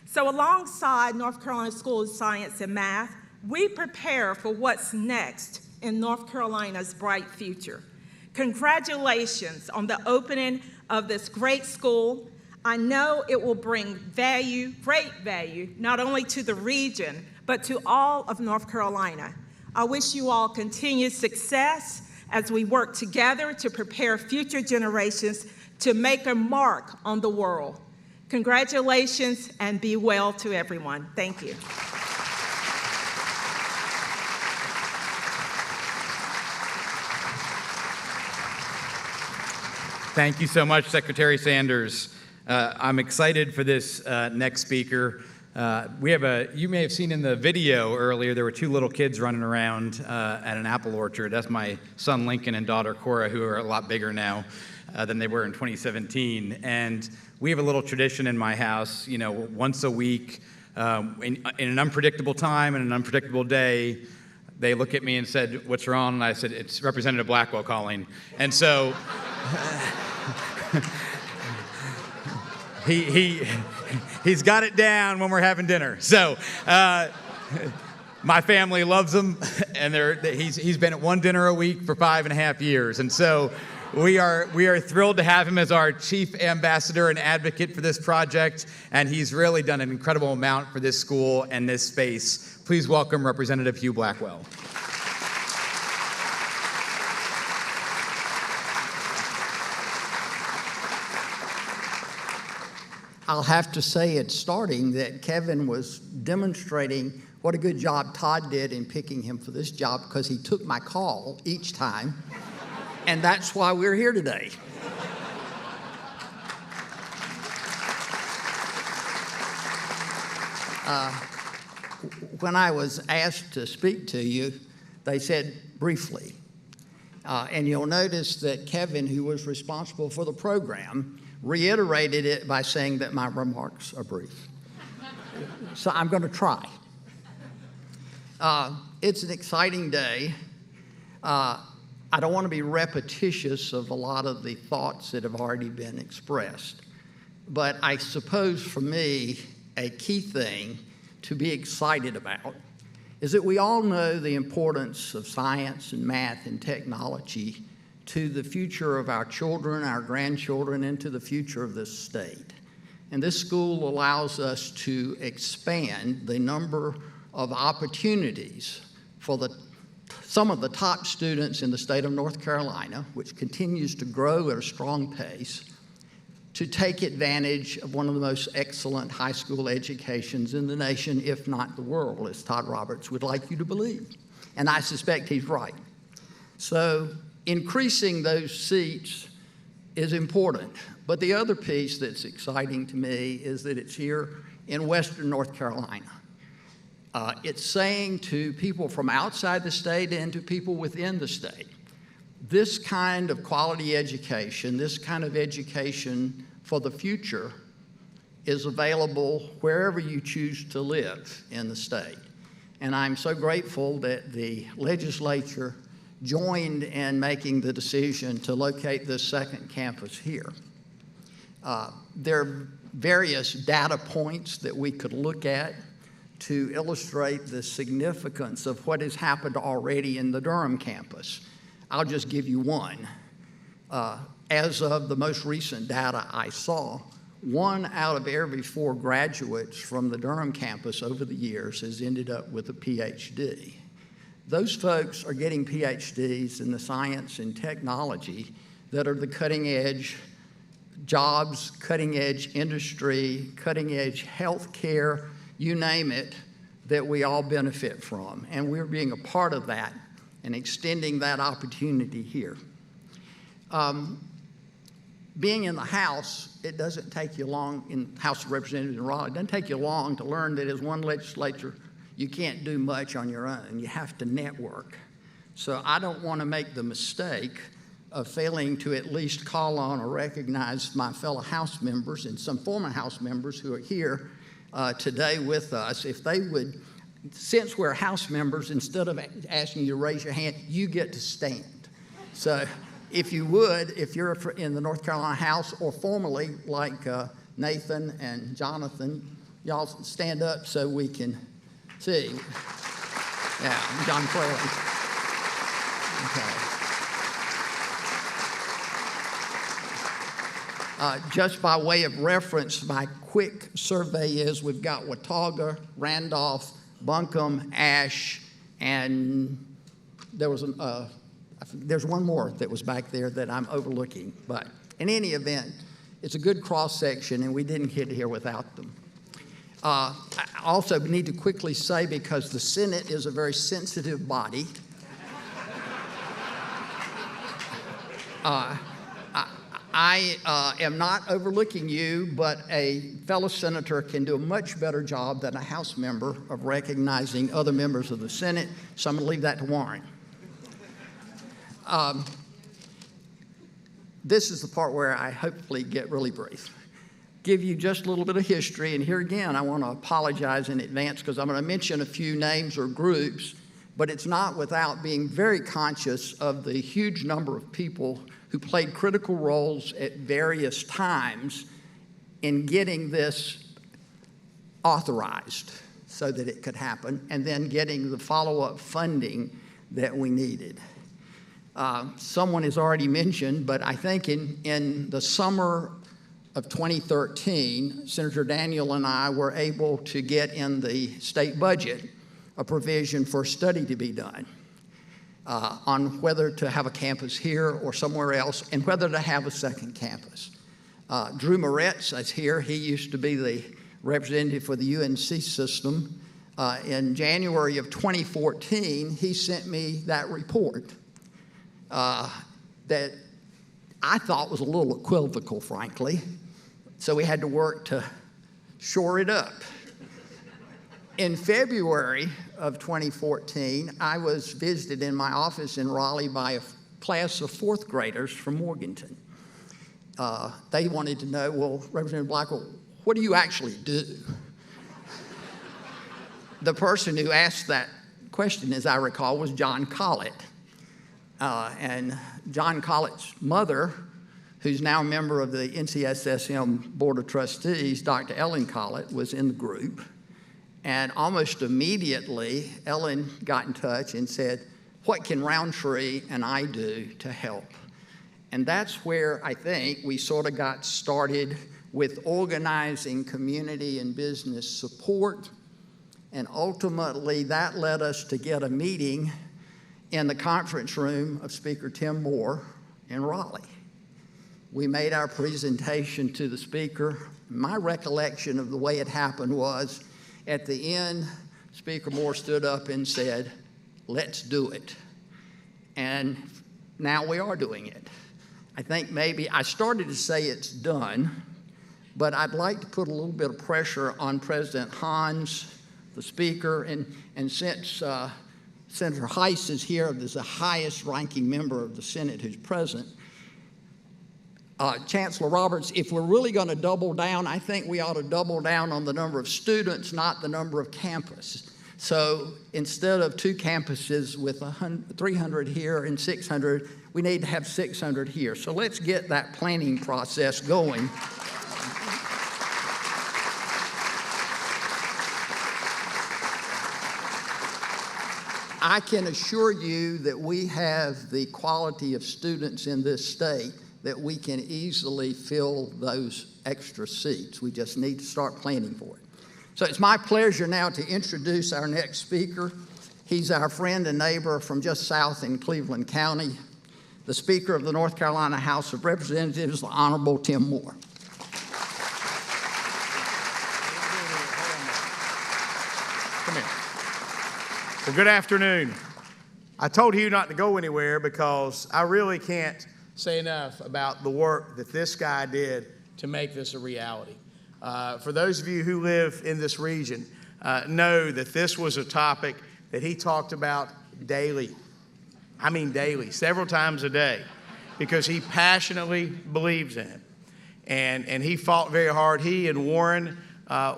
So alongside North Carolina School of Science and Math, we prepare for what's next in North Carolina's bright future. Congratulations on the opening of this great school. I know it will bring value, great value, not only to the region, but to all of North Carolina. I wish you all continued success as we work together to prepare future generations to make a mark on the world. Congratulations and be well to everyone. Thank you. Thank you so much, Secretary Sanders. I'm excited for this next speaker. You may have seen in the video earlier, there were two little kids running around at an apple orchard. That's my son Lincoln and daughter Cora, who are a lot bigger now than they were in 2017. And we have a little tradition in my house, once a week, in an unpredictable time and an unpredictable day, they look at me and said, "What's wrong?" And I said, "It's Representative Blackwell calling." And so he's got it down when we're having dinner. So my family loves him, and he's been at one dinner a week for 5.5 years. And so we are thrilled to have him as our chief ambassador and advocate for this project, and he's really done an incredible amount for this school and this space. Please welcome Representative Hugh Blackwell. I'll have to say at starting that Kevin was demonstrating what a good job Todd did in picking him for this job, because he took my call each time, and that's why we're here today. When I was asked to speak to you, they said briefly, and you'll notice that Kevin, who was responsible for the program, reiterated it by saying that my remarks are brief. So I'm going to try. It's an exciting day. I don't want to be repetitious of a lot of the thoughts that have already been expressed, but I suppose for me, a key thing to be excited about is that we all know the importance of science and math and technology to the future of our children, our grandchildren, and to the future of this state. And this school allows us to expand the number of opportunities for some of the top students in the state of North Carolina, which continues to grow at a strong pace, to take advantage of one of the most excellent high school educations in the nation, if not the world, as Todd Roberts would like you to believe. And I suspect he's right. So increasing those seats is important. But the other piece that's exciting to me is that it's here in Western North Carolina. It's saying to people from outside the state and to people within the state, this kind of quality education, this kind of education for the future is available wherever you choose to live in the state. And I'm so grateful that the legislature joined in making the decision to locate this second campus here. There are various data points that we could look at to illustrate the significance of what has happened already in the Durham campus. I'll just give you one. As of the most recent data I saw, 1 out of every 4 graduates from the Durham campus over the years has ended up with a PhD. Those folks are getting PhDs in the science and technology that are the cutting edge jobs, cutting edge industry, cutting edge healthcare, you name it, that we all benefit from. And we're being a part of that and extending that opportunity here. Being in the House, it doesn't take you long, in House of Representatives in Raleigh, it doesn't take you long to learn that as one legislature, you can't do much on your own. You have to network. So I don't want to make the mistake of failing to at least call on or recognize my fellow House members and some former House members who are here today with us, if they would since we're House members, instead of asking you to raise your hand, you get to stand. So if you would, if you're in the North Carolina House or formerly like Nathan and Jonathan, y'all stand up so we can see. Yeah, John Cleary. Okay. Just by way of reference, my quick survey is we've got Watauga, Randolph, Buncombe, Ashe, and there's one more that was back there that I'm overlooking. But in any event, it's a good cross-section, and we didn't get here without them. I also need to quickly say, because the Senate is a very sensitive body, I am not overlooking you, but a fellow senator can do a much better job than a House member of recognizing other members of the Senate, so I'm going to leave that to Warren. This is the part where I hopefully get really brief. Give you just a little bit of history, and here again, I want to apologize in advance because I'm going to mention a few names or groups, but it's not without being very conscious of the huge number of people who played critical roles at various times in getting this authorized so that it could happen, and then getting the follow-up funding that we needed. Someone has already mentioned, but I think in the summer of 2013, Senator Daniel and I were able to get in the state budget a provision for a study to be done on whether to have a campus here or somewhere else, and whether to have a second campus. Drew Moretz is here. He used to be the representative for the UNC system. In January of 2014, he sent me that report that I thought was a little equivocal, frankly. So we had to work to shore it up. In February of 2014, I was visited in my office in Raleigh by a class of fourth graders from Morganton. They wanted to know, well, Representative Blackwell, what do you actually do? The person who asked that question, as I recall, was John Collett. And John Collett's mother, who's now a member of the NCSSM Board of Trustees, Dr. Ellen Collett, was in the group. And almost immediately, Ellen got in touch and said, what can Roundtree and I do to help? And that's where I think we sort of got started with organizing community and business support. And ultimately, that led us to get a meeting in the conference room of Speaker Tim Moore in Raleigh. We made our presentation to the speaker. My recollection of the way it happened was, at the end, Speaker Moore stood up and said, let's do it. And now we are doing it. I think maybe I started to say it's done, but I'd like to put a little bit of pressure on President Hans, the Speaker, and since Senator Heiss is here, there's the highest ranking member of the Senate who's present. Chancellor Roberts, if we're really going to double down, I think we ought to double down on the number of students, not the number of campuses. So instead of 2 campuses with 300 here and 600, we need to have 600 here. So let's get that planning process going. I can assure you that we have the quality of students in this state that we can easily fill those extra seats. We just need to start planning for it. So it's my pleasure now to introduce our next speaker. He's our friend and neighbor from just south in Cleveland County, the Speaker of the North Carolina House of Representatives, the Honorable Tim Moore. Come here. Well, good afternoon. I told you not to go anywhere because I really can't say enough about the work that this guy did to make this a reality. For those of you who live in this region, know that this was a topic that he talked about daily. I mean daily, several times a day, because he passionately believes in it. And he fought very hard. He and Warren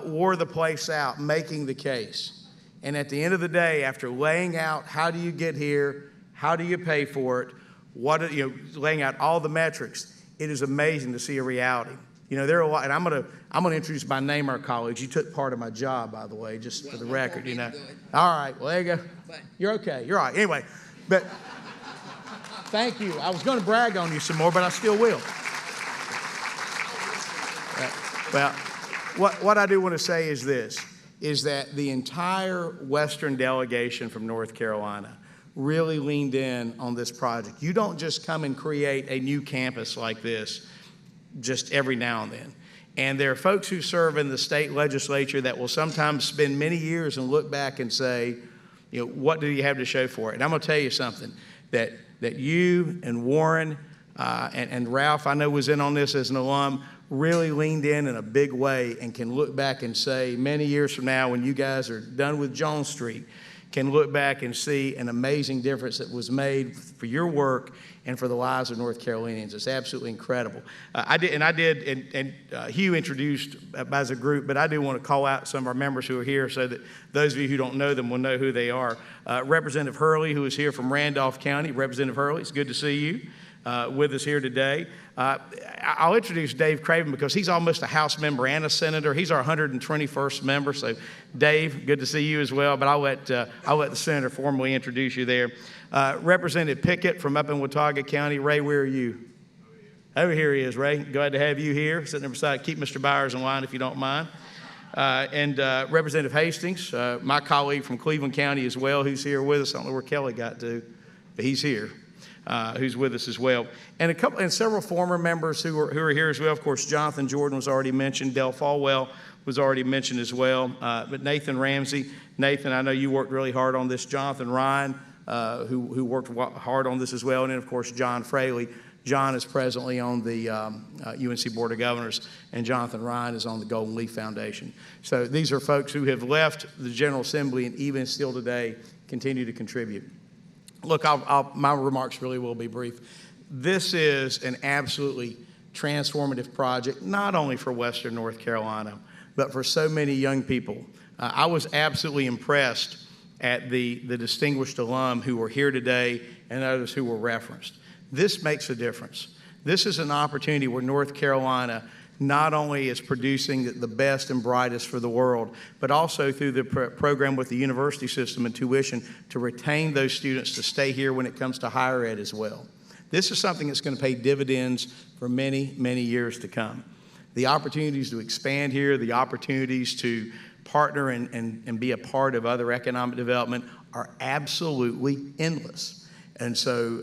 wore the place out, making the case. And at the end of the day, after laying out how do you get here, how do you pay for it, laying out all the metrics, it is amazing to see a reality. There are a lot, and I'm gonna introduce by name our colleagues. You took part of my job, by the way, just for the record. All right, well, there you go. You're okay. You're all right. Anyway, but thank you. I was going to brag on you some more, but I still will. Well, what I do want to say is this, is that the entire Western delegation from North Carolina really leaned in on this project. You don't just come and create a new campus like this just every now and then. And there are folks who serve in the state legislature that will sometimes spend many years and look back and say, what do you have to show for it? And I'm going to tell you something, that you and Warren and Ralph, I know, was in on this as an alum, really leaned in a big way and can look back and say many years from now when you guys are done with Jones Street, can look back and see an amazing difference that was made for your work and for the lives of North Carolinians. It's absolutely incredible. Hugh introduced as a group, but I do want to call out some of our members who are here so that those of you who don't know them will know who they are. Representative Hurley, who is here from Randolph County. Representative Hurley, it's good to see you with us here today. I'll introduce Dave Craven because he's almost a House member and a senator. He's our 121st member. So, Dave, good to see you as well. But I'll let the senator formally introduce you there. Representative Pickett from up in Watauga County. Ray, where are you? Over here he is, Ray. Glad to have you here. Sitting there beside. Keep Mr. Byers in line if you don't mind. And Representative Hastings, my colleague from Cleveland County as well, who's here with us. I don't know where Kelly got to, but he's here. Who's with us as well, and several former members who are here as well. Of course, Jonathan Jordan was already mentioned. Del Falwell was already mentioned as well. But Nathan Ramsey, Nathan, I know you worked really hard on this. Jonathan Ryan, who worked hard on this as well, and then of course John Fraley. John is presently on the UNC Board of Governors, and Jonathan Ryan is on the Golden Leaf Foundation. So these are folks who have left the General Assembly and even still today continue to contribute. Look, my remarks really will be brief. This is an absolutely transformative project, not only for Western North Carolina, but for so many young people. I was absolutely impressed at the distinguished alum who were here today and others who were referenced. This makes a difference. This is an opportunity where North Carolina not only is producing the best and brightest for the world, but also through the program with the university system and tuition to retain those students to stay here when it comes to higher ed as well. This is something that's going to pay dividends for many, many years to come. The opportunities to expand here, the opportunities to partner and be a part of other economic development are absolutely endless. And so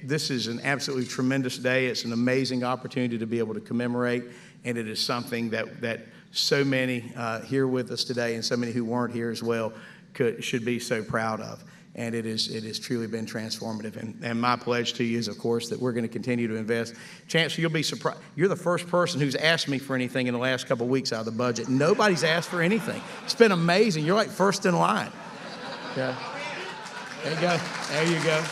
this is an absolutely tremendous day. It's an amazing opportunity to be able to commemorate. And it is something that so many here with us today and so many who weren't here as well should be so proud of. And it has truly been transformative. And my pledge to you is, of course, that we're going to continue to invest. Chancellor, you'll be surprised. You're the first person who's asked me for anything in the last couple of weeks out of the budget. Nobody's asked for anything. It's been amazing. You're like first in line. Yeah. There you go. There you go.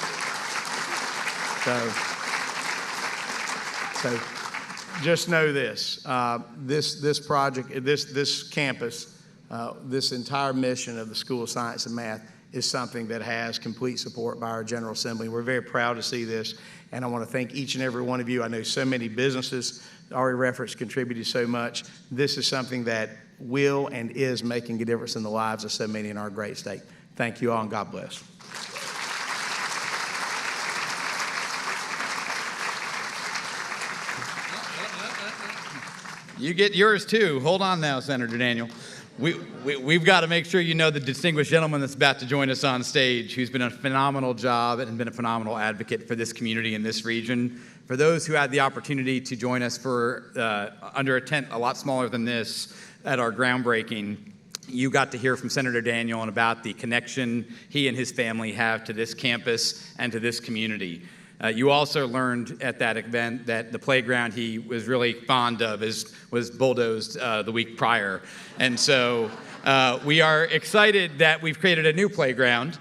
So just know this, this project, this campus, this entire mission of the School of Science and Math is something that has complete support by our General Assembly. We're very proud to see this, and I want to thank each and every one of you. I know so many businesses already referenced contributed so much. This is something that will and is making a difference in the lives of so many in our great state. Thank you all, and God bless. You get yours too. Hold on now, Senator Daniel. We've got to make sure you know the distinguished gentleman that's about to join us on stage, who's been a phenomenal job and been a phenomenal advocate for this community in this region. For those who had the opportunity to join us for under a tent a lot smaller than this at our groundbreaking, you got to hear from Senator Daniel and about the connection he and his family have to this campus and to this community. You also learned at that event that the playground he was really fond of was bulldozed the week prior. And so we are excited that we've created a new playground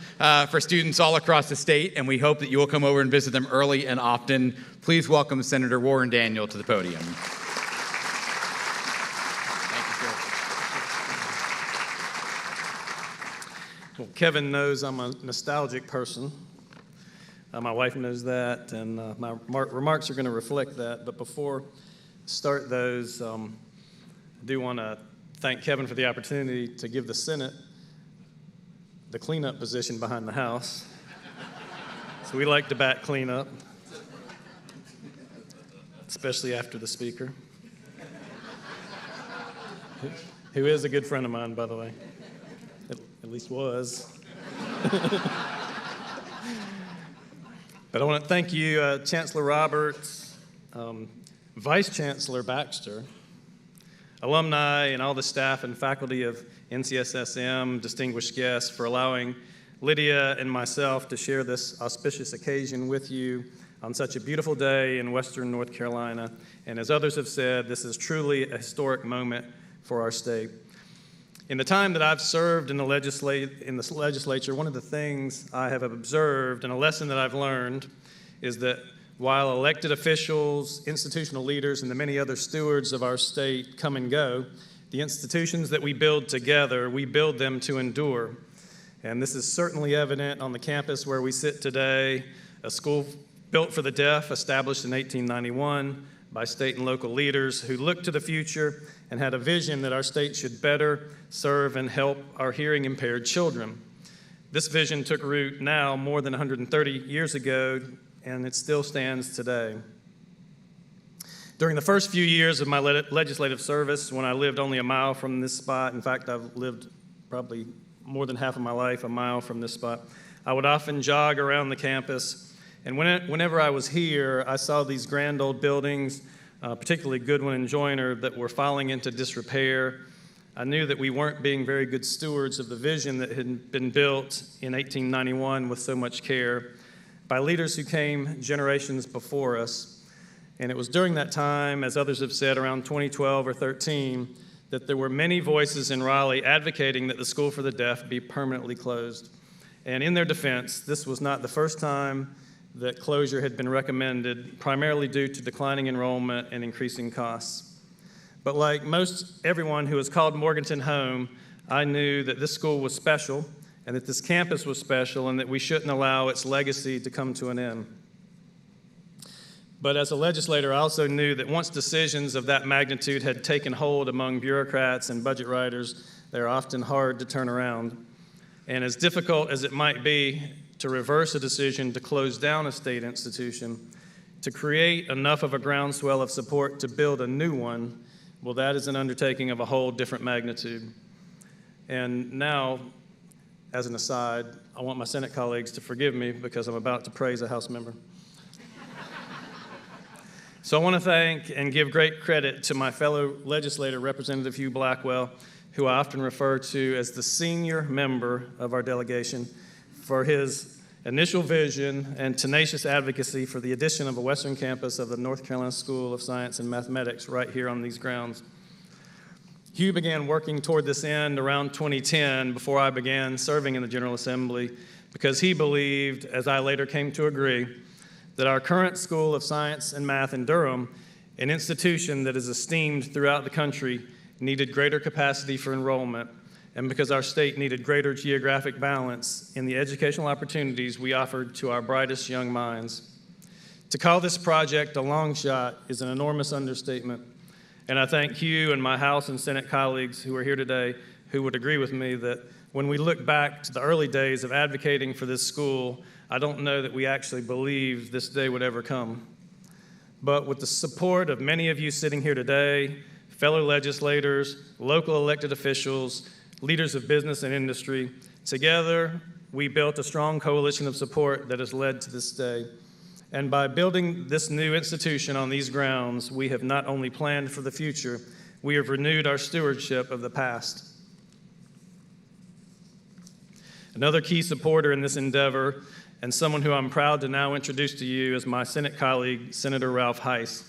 for students all across the state, and we hope that you will come over and visit them early and often. Please welcome Senator Warren Daniel to the podium. Well, Kevin knows I'm a nostalgic person. My wife knows that, and my remarks are going to reflect that. But before I start those, I do want to thank Kevin for the opportunity to give the Senate the cleanup position behind the House. So we like to bat cleanup, especially after the Speaker, who is a good friend of mine, by the way. At least was. But I want to thank you, Chancellor Roberts, Vice Chancellor Baxter, alumni, and all the staff and faculty of NCSSM, distinguished guests, for allowing Lydia and myself to share this auspicious occasion with you on such a beautiful day in Western North Carolina. And as others have said, this is truly a historic moment for our state. In the time that I've served in the legislature, one of the things I have observed and a lesson that I've learned is that while elected officials, institutional leaders, and the many other stewards of our state come and go, the institutions that we build together, we build them to endure. And this is certainly evident on the campus where we sit today, a school built for the deaf, established in 1891 by state and local leaders who looked to the future and had a vision that our state should better serve and help our hearing impaired children. This vision took root now more than 130 years ago, and it still stands today. During the first few years of my legislative service, when I lived only a mile from this spot, in fact, I've lived probably more than half of my life a mile from this spot, I would often jog around the campus. And whenever I was here, I saw these grand old buildings, particularly Goodwin and Joyner, that were falling into disrepair. I knew that we weren't being very good stewards of the vision that had been built in 1891 with so much care by leaders who came generations before us. And it was during that time, as others have said, around 2012 or 13, that there were many voices in Raleigh advocating that the School for the Deaf be permanently closed. And in their defense, this was not the first time that closure had been recommended, primarily due to declining enrollment and increasing costs. But like most everyone who has called Morganton home, I knew that this school was special and that this campus was special and that we shouldn't allow its legacy to come to an end. But as a legislator, I also knew that once decisions of that magnitude had taken hold among bureaucrats and budget writers, they're often hard to turn around. And as difficult as it might be to reverse a decision to close down a state institution, to create enough of a groundswell of support to build a new one, well, that is an undertaking of a whole different magnitude. And now, as an aside, I want my Senate colleagues to forgive me because I'm about to praise a House member. So I want to thank and give great credit to my fellow legislator, Representative Hugh Blackwell, who I often refer to as the senior member of our delegation, for his initial vision and tenacious advocacy for the addition of a Western campus of the North Carolina School of Science and Mathematics right here on these grounds. Hugh began working toward this end around 2010 before I began serving in the General Assembly because he believed, as I later came to agree, that our current School of Science and Math in Durham, an institution that is esteemed throughout the country, needed greater capacity for enrollment, and because our state needed greater geographic balance in the educational opportunities we offered to our brightest young minds. To call this project a long shot is an enormous understatement, and I thank Hugh and my House and Senate colleagues who are here today who would agree with me that when we look back to the early days of advocating for this school, I don't know that we actually believed this day would ever come. But with the support of many of you sitting here today, fellow legislators, local elected officials, leaders of business and industry, together we built a strong coalition of support that has led to this day. And by building this new institution on these grounds, we have not only planned for the future, we have renewed our stewardship of the past. Another key supporter in this endeavor, and someone who I'm proud to now introduce to you, is my Senate colleague, Senator Ralph Heiss.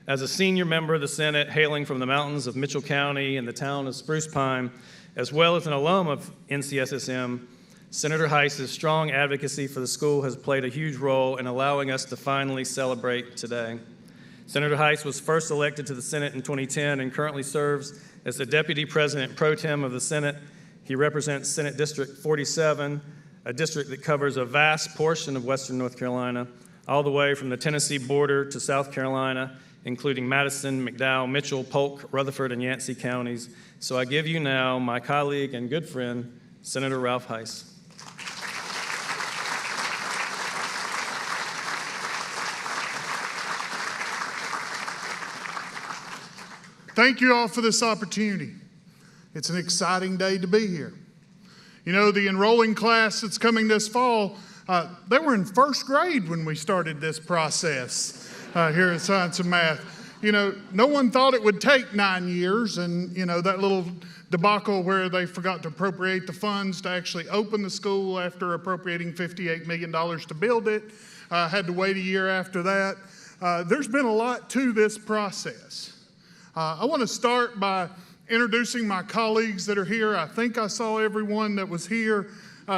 As a senior member of the Senate, hailing from the mountains of Mitchell County and the town of Spruce Pine, as well as an alum of NCSSM, Senator Heiss's strong advocacy for the school has played a huge role in allowing us to finally celebrate today. Senator Heiss was first elected to the Senate in 2010 and currently serves as the Deputy President Pro Tem of the Senate. He represents Senate District 47, a district that covers a vast portion of western North Carolina, all the way from the Tennessee border to South Carolina, including Madison, McDowell, Mitchell, Polk, Rutherford, and Yancey counties. So I give you now my colleague and good friend, Senator Ralph Heiss. Thank you all for this opportunity. It's an exciting day to be here. You know, the enrolling class that's coming this fall, they were in first grade when we started this process here at Science and Math. You know, no one thought it would take 9 years, and, you know, that little debacle where they forgot to appropriate the funds to actually open the school after appropriating $58 million to build it, had to wait a year after that. There's been a lot to this process. I want to start by introducing my colleagues that are here. I think I saw everyone that was here.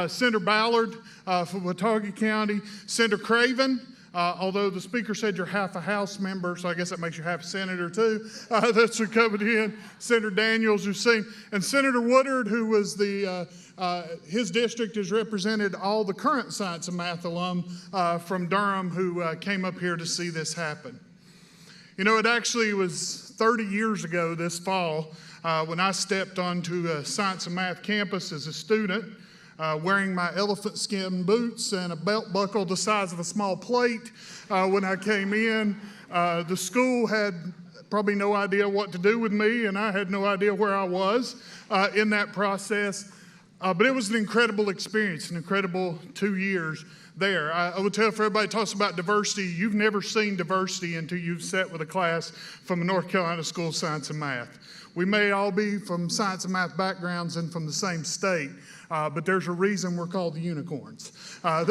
Senator Ballard from Watauga County, Senator Craven, although the speaker said you're half a House member, so I guess that makes you half a senator too. That's who coming in. Senator Daniels, who's seen, and Senator Woodard, who was his district has represented all the current Science and Math alum from Durham who came up here to see this happen. You know, it actually was 30 years ago this fall when I stepped onto a Science and Math campus as a student, wearing my elephant skin boots and a belt buckle the size of a small plate. When I came in, the school had probably no idea what to do with me, and I had no idea where I was in that process. But it was an incredible experience, an incredible 2 years there. I would tell, if everybody talks about diversity, you've never seen diversity until you've sat with a class from a North Carolina School of Science and Math. We may all be from science and math backgrounds and from the same state, but there's a reason we're called the unicorns. So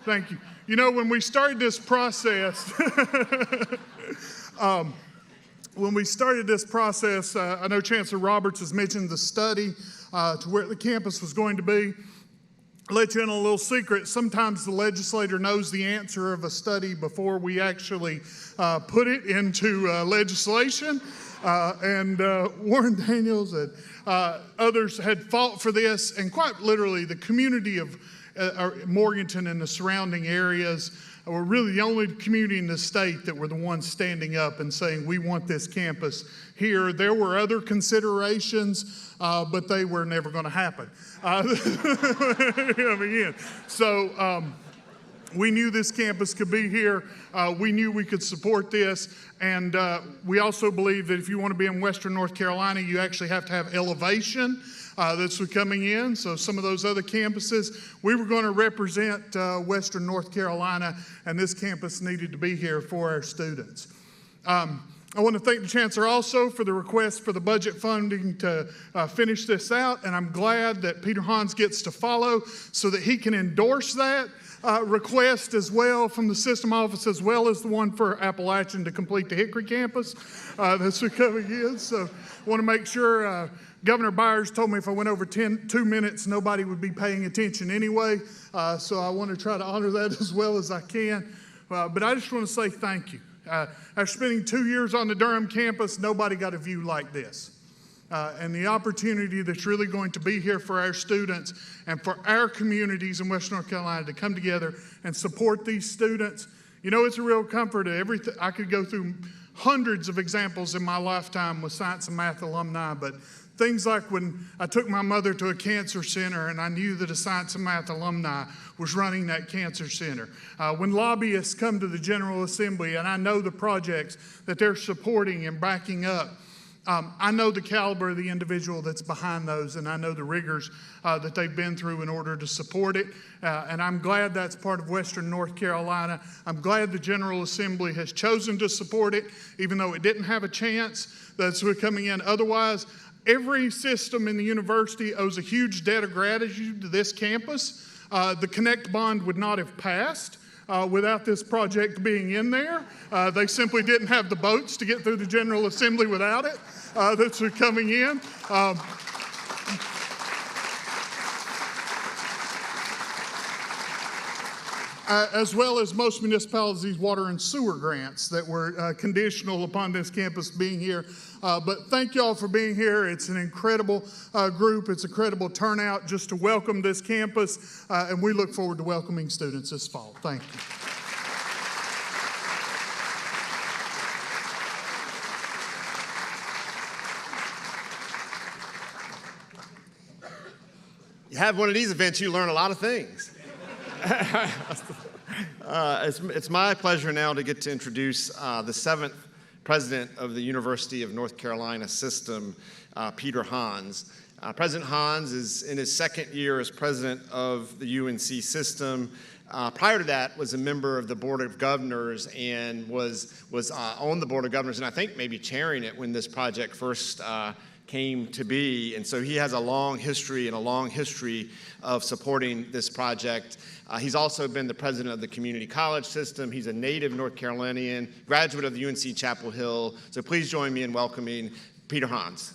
thank you. You know, when we started this process, I know Chancellor Roberts has mentioned the study to where the campus was going to be. I'll let you in on a little secret. Sometimes the legislator knows the answer of a study before we actually put it into legislation. And Warren Daniels and others had fought for this, and quite literally the community of Morganton and the surrounding areas were really the only community in the state that were the ones standing up and saying, we want this campus here. There were other considerations, but they were never going to happen. So we knew this campus could be here. We knew we could support this. And we also believe that if you want to be in Western North Carolina, you actually have to have elevation that's coming in. So some of those other campuses, we were going to represent Western North Carolina, and this campus needed to be here for our students. I want to thank the Chancellor also for the request for the budget funding to finish this out, and I'm glad that Peter Hans gets to follow so that he can endorse that request as well from the system office, as well as the one for Appalachian to complete the Hickory campus that's coming in. So I want to make sure, Governor Byers told me if I went over 2 minutes, nobody would be paying attention anyway. So I want to try to honor that as well as I can. But I just want to say thank you. After spending 2 years on the Durham campus, nobody got a view like this. And the opportunity that's really going to be here for our students and for our communities in Western North Carolina to come together and support these students. You know, it's a real comfort. I could go through hundreds of examples in my lifetime with Science and Math alumni, but things like when I took my mother to a cancer center and I knew that a Science and Math alumni was running that cancer center. When lobbyists come to the General Assembly and I know the projects that they're supporting and backing up, I know the caliber of the individual that's behind those, and I know the rigors that they've been through in order to support it. And I'm glad that's part of Western North Carolina. I'm glad the General Assembly has chosen to support it, even though it didn't have a chance that's coming in otherwise. Every system in the university owes a huge debt of gratitude to this campus. The Connect bond would not have passed without this project being in there. They simply didn't have the votes to get through the General Assembly without it. That's coming in. as well as most municipalities' water and sewer grants that were conditional upon this campus being here. But thank y'all for being here. It's an incredible group. It's an incredible turnout just to welcome this campus, and we look forward to welcoming students this fall. Thank you. You have one of these events, you learn a lot of things. It's my pleasure now to get to introduce the 7th president of the University of North Carolina system, Peter Hans. President Hans is in his 2nd year as president of the UNC system. Prior to that, was a member of the Board of Governors and was on the Board of Governors, and I think maybe chairing it when this project first came to be. And so he has a long history of supporting this project. He's also been the president of the community college system. He's a native North Carolinian, graduate of the UNC Chapel Hill. So please join me in welcoming Peter Hans.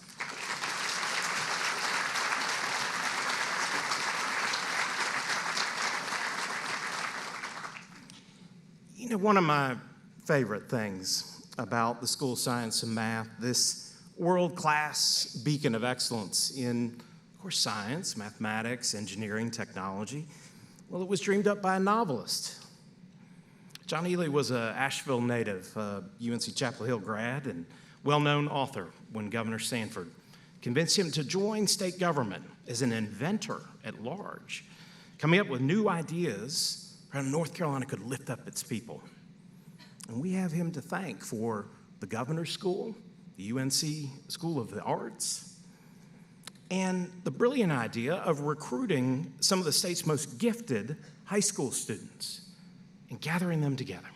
You know, one of my favorite things about the School of Science and Math, this world-class beacon of excellence in, of course, science, mathematics, engineering, technology. Well, it was dreamed up by a novelist. John Ely was an Asheville native, UNC Chapel Hill grad, and well-known author when Governor Sanford convinced him to join state government as an inventor at large, coming up with new ideas for how North Carolina could lift up its people. And we have him to thank for the Governor's School, the UNC School of the Arts, and the brilliant idea of recruiting some of the state's most gifted high school students and gathering them together.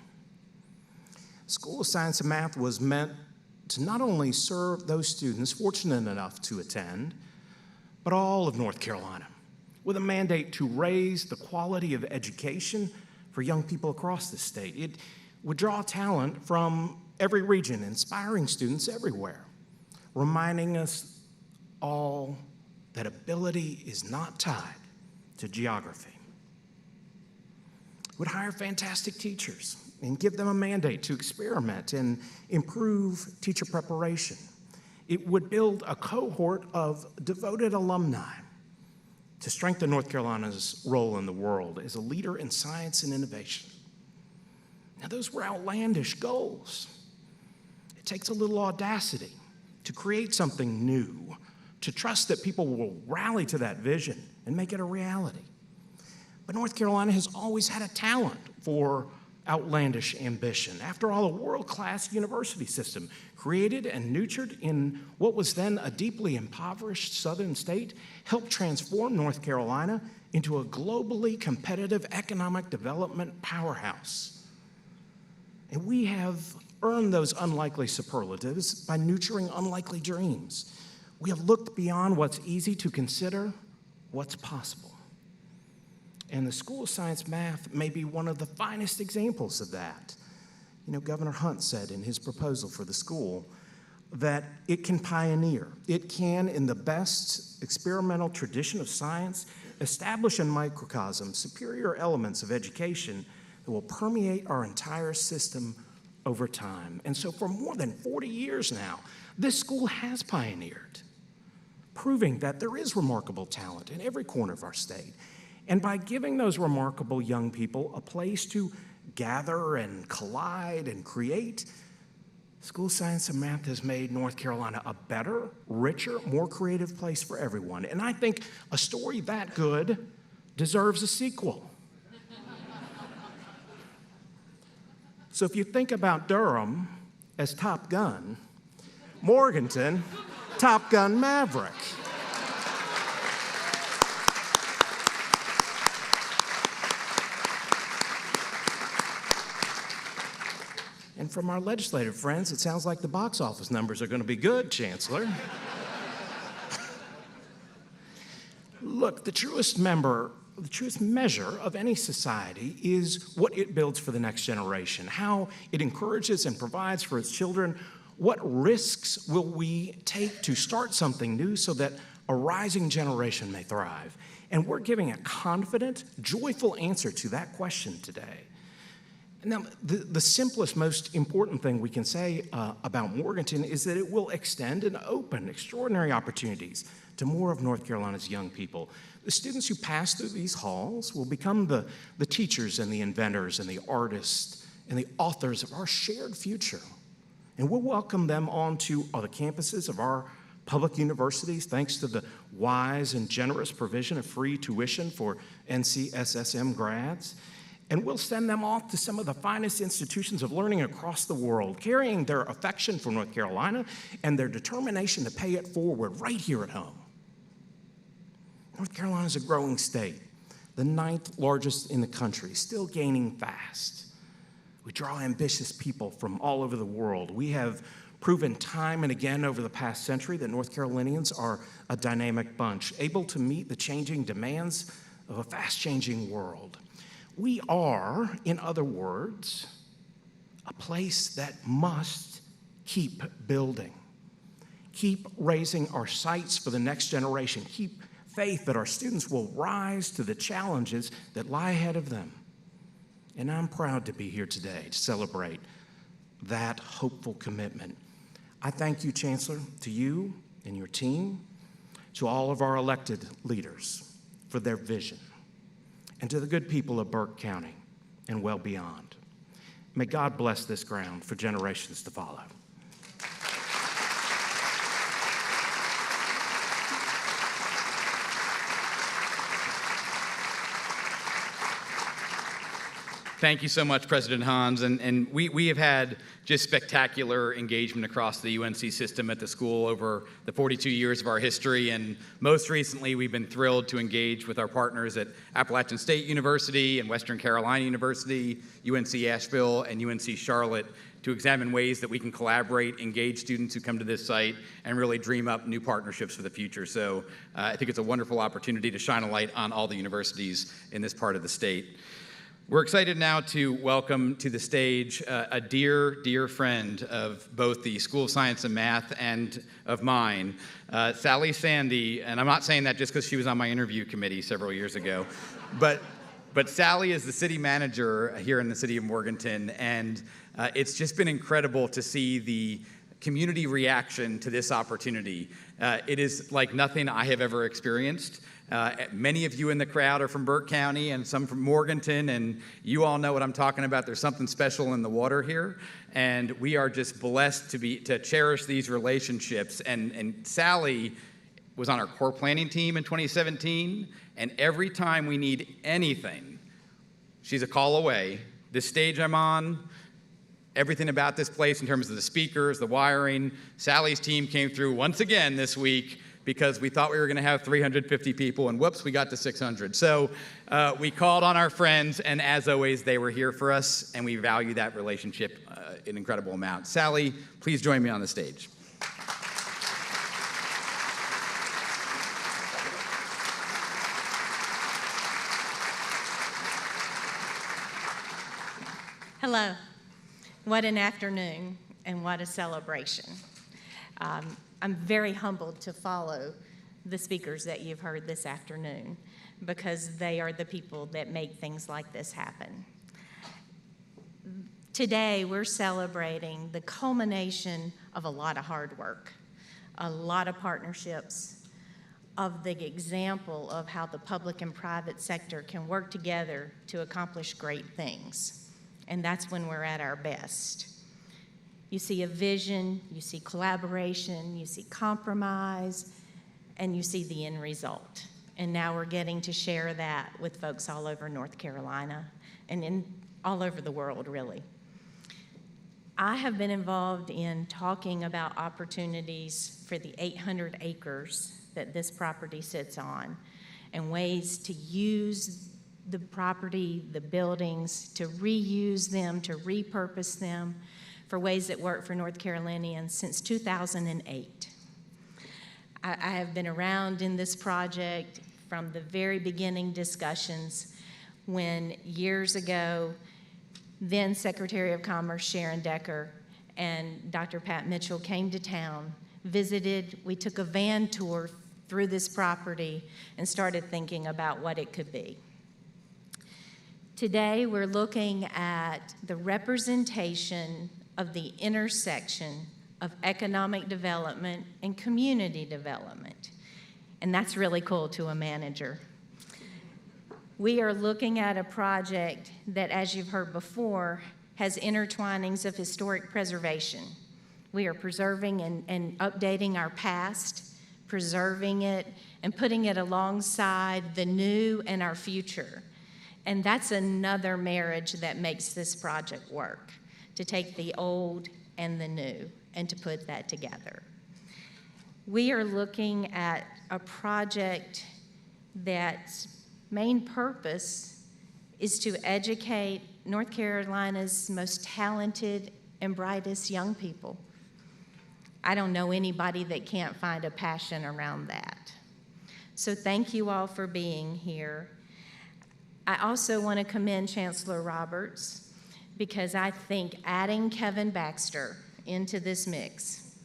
School of Science and Math was meant to not only serve those students fortunate enough to attend, but all of North Carolina, with a mandate to raise the quality of education for young people across the state. It would draw talent from every region, inspiring students everywhere, reminding us all that ability is not tied to geography. Would hire fantastic teachers and give them a mandate to experiment and improve teacher preparation. It would build a cohort of devoted alumni to strengthen North Carolina's role in the world as a leader in science and innovation. Now, those were outlandish goals. It takes a little audacity to create something new, to trust that people will rally to that vision and make it a reality. But North Carolina has always had a talent for outlandish ambition. After all, a world-class university system created and nurtured in what was then a deeply impoverished southern state helped transform North Carolina into a globally competitive economic development powerhouse. And we have earned those unlikely superlatives by nurturing unlikely dreams. We have looked beyond what's easy to consider what's possible. And the School of Science Math may be one of the finest examples of that. You know, Governor Hunt said in his proposal for the school that it can pioneer. It can, in the best experimental tradition of science, establish in microcosm superior elements of education that will permeate our entire system over time. And so for more than 40 years now, this school has pioneered, proving that there is remarkable talent in every corner of our state. And by giving those remarkable young people a place to gather and collide and create, School of Science and Math has made North Carolina a better, richer, more creative place for everyone. And I think a story that good deserves a sequel. So if you think about Durham as Top Gun, Morganton, Top Gun Maverick. And from our legislative friends, it sounds like the box office numbers are going to be good, Chancellor. Look, the truest measure of any society is what it builds for the next generation, how it encourages and provides for its children. What risks will we take to start something new so that a rising generation may thrive? And we're giving a confident, joyful answer to that question today. Now, the simplest, most important thing we can say about Morganton is that it will extend and open extraordinary opportunities to more of North Carolina's young people. The students who pass through these halls will become the teachers and the inventors and the artists and the authors of our shared future. And we'll welcome them onto the campuses of our public universities, thanks to the wise and generous provision of free tuition for NCSSM grads. And we'll send them off to some of the finest institutions of learning across the world, carrying their affection for North Carolina and their determination to pay it forward right here at home. North Carolina is a growing state, the 9th largest in the country, still gaining fast. We draw ambitious people from all over the world. We have proven time and again over the past century that North Carolinians are a dynamic bunch, able to meet the changing demands of a fast-changing world. We are, in other words, a place that must keep building, keep raising our sights for the next generation, keep faith that our students will rise to the challenges that lie ahead of them. And I'm proud to be here today to celebrate that hopeful commitment. I thank you, Chancellor, to you and your team, to all of our elected leaders for their vision, and to the good people of Burke County and well beyond. May God bless this ground for generations to follow. Thank you so much, President Hans. And we have had just spectacular engagement across the UNC system at the school over the 42 years of our history. And most recently, we've been thrilled to engage with our partners at Appalachian State University and Western Carolina University, UNC Asheville, and UNC Charlotte to examine ways that we can collaborate, engage students who come to this site, and really dream up new partnerships for the future. So I think it's a wonderful opportunity to shine a light on all the universities in this part of the state. We're excited now to welcome to the stage a dear, dear friend of both the School of Science and Math and of mine, Sally Sandy. And I'm not saying that just because she was on my interview committee several years ago, but Sally is the city manager here in the city of Morganton, and it's just been incredible to see the community reaction to this opportunity. It is like nothing I have ever experienced. Many of you in the crowd are from Burke County and some from Morganton, and you all know what I'm talking about. There's something special in the water here, and we are just blessed to cherish these relationships. And Sally was on our core planning team in 2017, and every time we need anything, she's a call away. This stage I'm on, everything about this place in terms of the speakers, the wiring, Sally's team came through once again this week because we thought we were going to have 350 people, and whoops, we got to 600. So we called on our friends, and as always, they were here for us, and we value that relationship an incredible amount. Sally, please join me on the stage. Hello. What an afternoon, and what a celebration. I'm very humbled to follow the speakers that you've heard this afternoon because they are the people that make things like this happen. Today, we're celebrating the culmination of a lot of hard work, a lot of partnerships, of the example of how the public and private sector can work together to accomplish great things. And that's when we're at our best. You see a vision, you see collaboration, you see compromise, and you see the end result. And now we're getting to share that with folks all over North Carolina and all over the world, really. I have been involved in talking about opportunities for the 800 acres that this property sits on and ways to use the property, the buildings, to reuse them, to repurpose them, for ways that work for North Carolinians since 2008. I have been around in this project from the very beginning discussions when years ago, then Secretary of Commerce Sharon Decker and Dr. Pat Mitchell came to town, visited. We took a van tour through this property and started thinking about what it could be. Today, we're looking at the representation of the intersection of economic development and community development. And that's really cool to a manager. We are looking at a project that, as you've heard before, has intertwinings of historic preservation. We are preserving and updating our past, preserving it, and putting it alongside the new and our future. And that's another marriage that makes this project work, to take the old and the new and to put that together. We are looking at a project that's main purpose is to educate North Carolina's most talented and brightest young people. I don't know anybody that can't find a passion around that. So thank you all for being here. I also want to commend Chancellor Roberts because I think adding Kevin Baxter into this mix,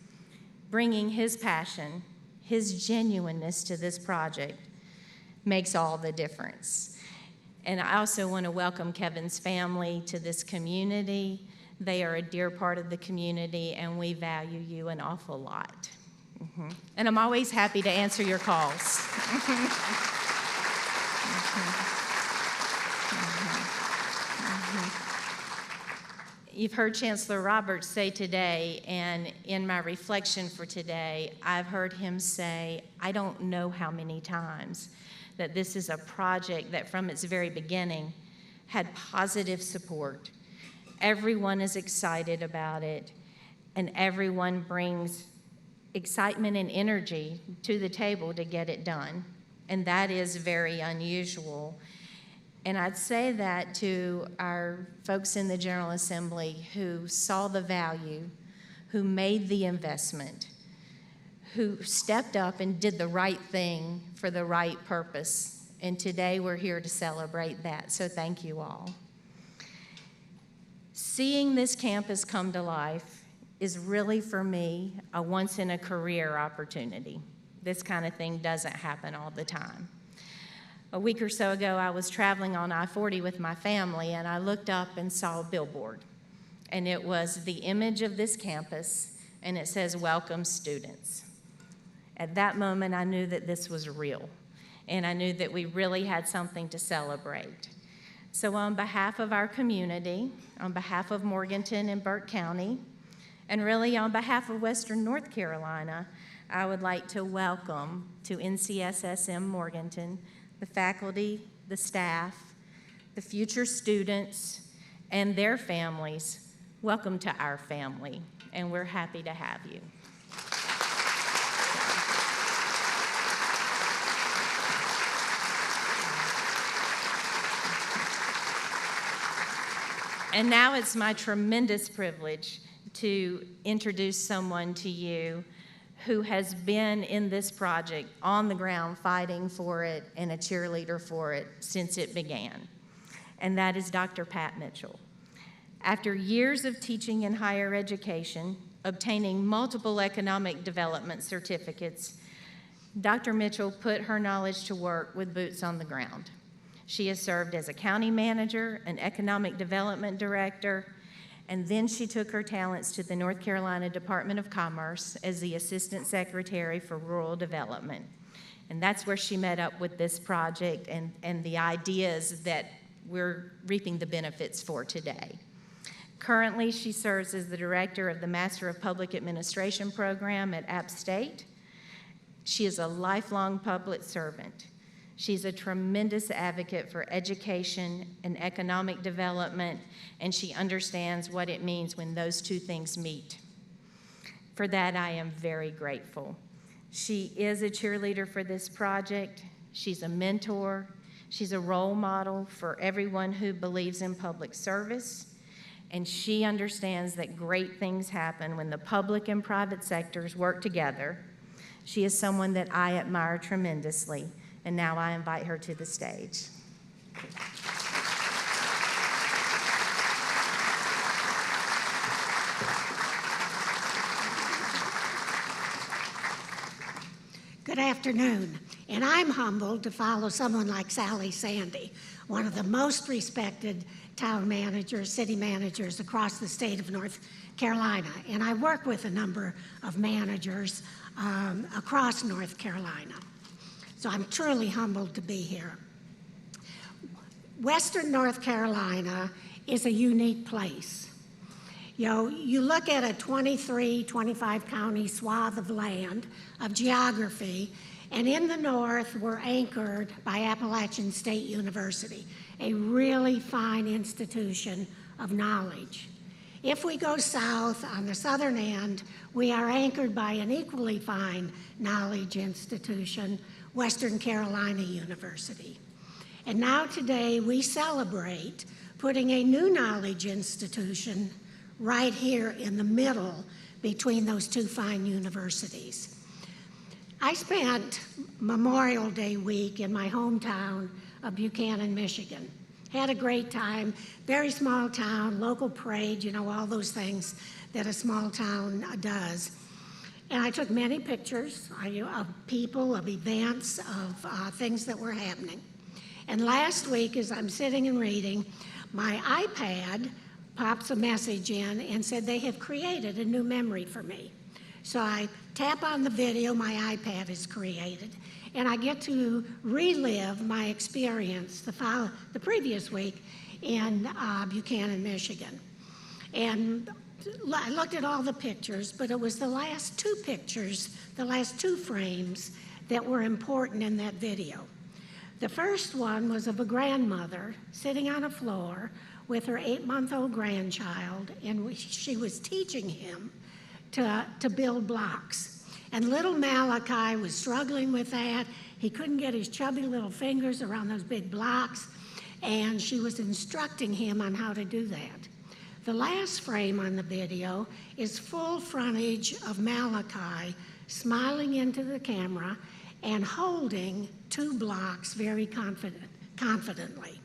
bringing his passion, his genuineness to this project makes all the difference. And I also want to welcome Kevin's family to this community. They are a dear part of the community, and we value you an awful lot. And I'm always happy to answer your calls. You've heard Chancellor Roberts say today, and in my reflection for today, I've heard him say, I don't know how many times, that this is a project that from its very beginning had positive support. Everyone is excited about it, and everyone brings excitement and energy to the table to get it done. And that is very unusual. And I'd say that to our folks in the General Assembly who saw the value, who made the investment, who stepped up and did the right thing for the right purpose. And today we're here to celebrate that. So thank you all. Seeing this campus come to life is really, for me, a once-in-a-career opportunity. This kind of thing doesn't happen all the time. A week or so ago, I was traveling on I-40 with my family, and I looked up and saw a billboard. And it was the image of this campus, and it says, "Welcome, students." At that moment, I knew that this was real, and I knew that we really had something to celebrate. So on behalf of our community, on behalf of Morganton and Burke County, and really on behalf of Western North Carolina, I would like to welcome to NCSSM Morganton the faculty, the staff, the future students, and their families. Welcome to our family, and we're happy to have you. And now it's my tremendous privilege to introduce someone to you who has been in this project on the ground fighting for it and a cheerleader for it since it began. And that is Dr. Pat Mitchell. After years of teaching in higher education, obtaining multiple economic development certificates, Dr. Mitchell put her knowledge to work with boots on the ground. She has served as a county manager, an economic development director, and then she took her talents to the North Carolina Department of Commerce as the Assistant Secretary for Rural Development. And that's where she met up with this project and the ideas that we're reaping the benefits for today. Currently, she serves as the Director of the Master of Public Administration program at App State. She is a lifelong public servant. She's a tremendous advocate for education and economic development, and she understands what it means when those two things meet. For that, I am very grateful. She is a cheerleader for this project. She's a mentor. She's a role model for everyone who believes in public service, and she understands that great things happen when the public and private sectors work together. She is someone that I admire tremendously. And now I invite her to the stage. Good afternoon. And I'm humbled to follow someone like Sally Sandy, one of the most respected town managers, city managers across the state of North Carolina. And I work with a number of managers across North Carolina. So I'm truly humbled to be here. Western North Carolina is a unique place. You know, you look at a 23, 25 county swath of land, of geography, and in the north we're anchored by Appalachian State University, a really fine institution of knowledge. If we go south on the southern end, we are anchored by an equally fine knowledge institution, Western Carolina University. And now today we celebrate putting a new knowledge institution right here in the middle between those two fine universities. I spent Memorial Day week in my hometown of Buchanan, Michigan. Had a great time, very small town, local parade, you know, all those things that a small town does. And I took many pictures of people, of events, of things that were happening. And last week, as I'm sitting and reading, my iPad pops a message in and said they have created a new memory for me. So I tap on the video my iPad has created, and I get to relive my experience the previous week in Buchanan, Michigan. And I looked at all the pictures, but it was the last two pictures, the last two frames that were important in that video. The first one was of a grandmother sitting on a floor with her 8-month-old grandchild, and she was teaching him to build blocks. And little Malachi was struggling with that. He couldn't get his chubby little fingers around those big blocks, and she was instructing him on how to do that. The last frame on the video is full frontage of Malachi smiling into the camera and holding 2 blocks very confidently.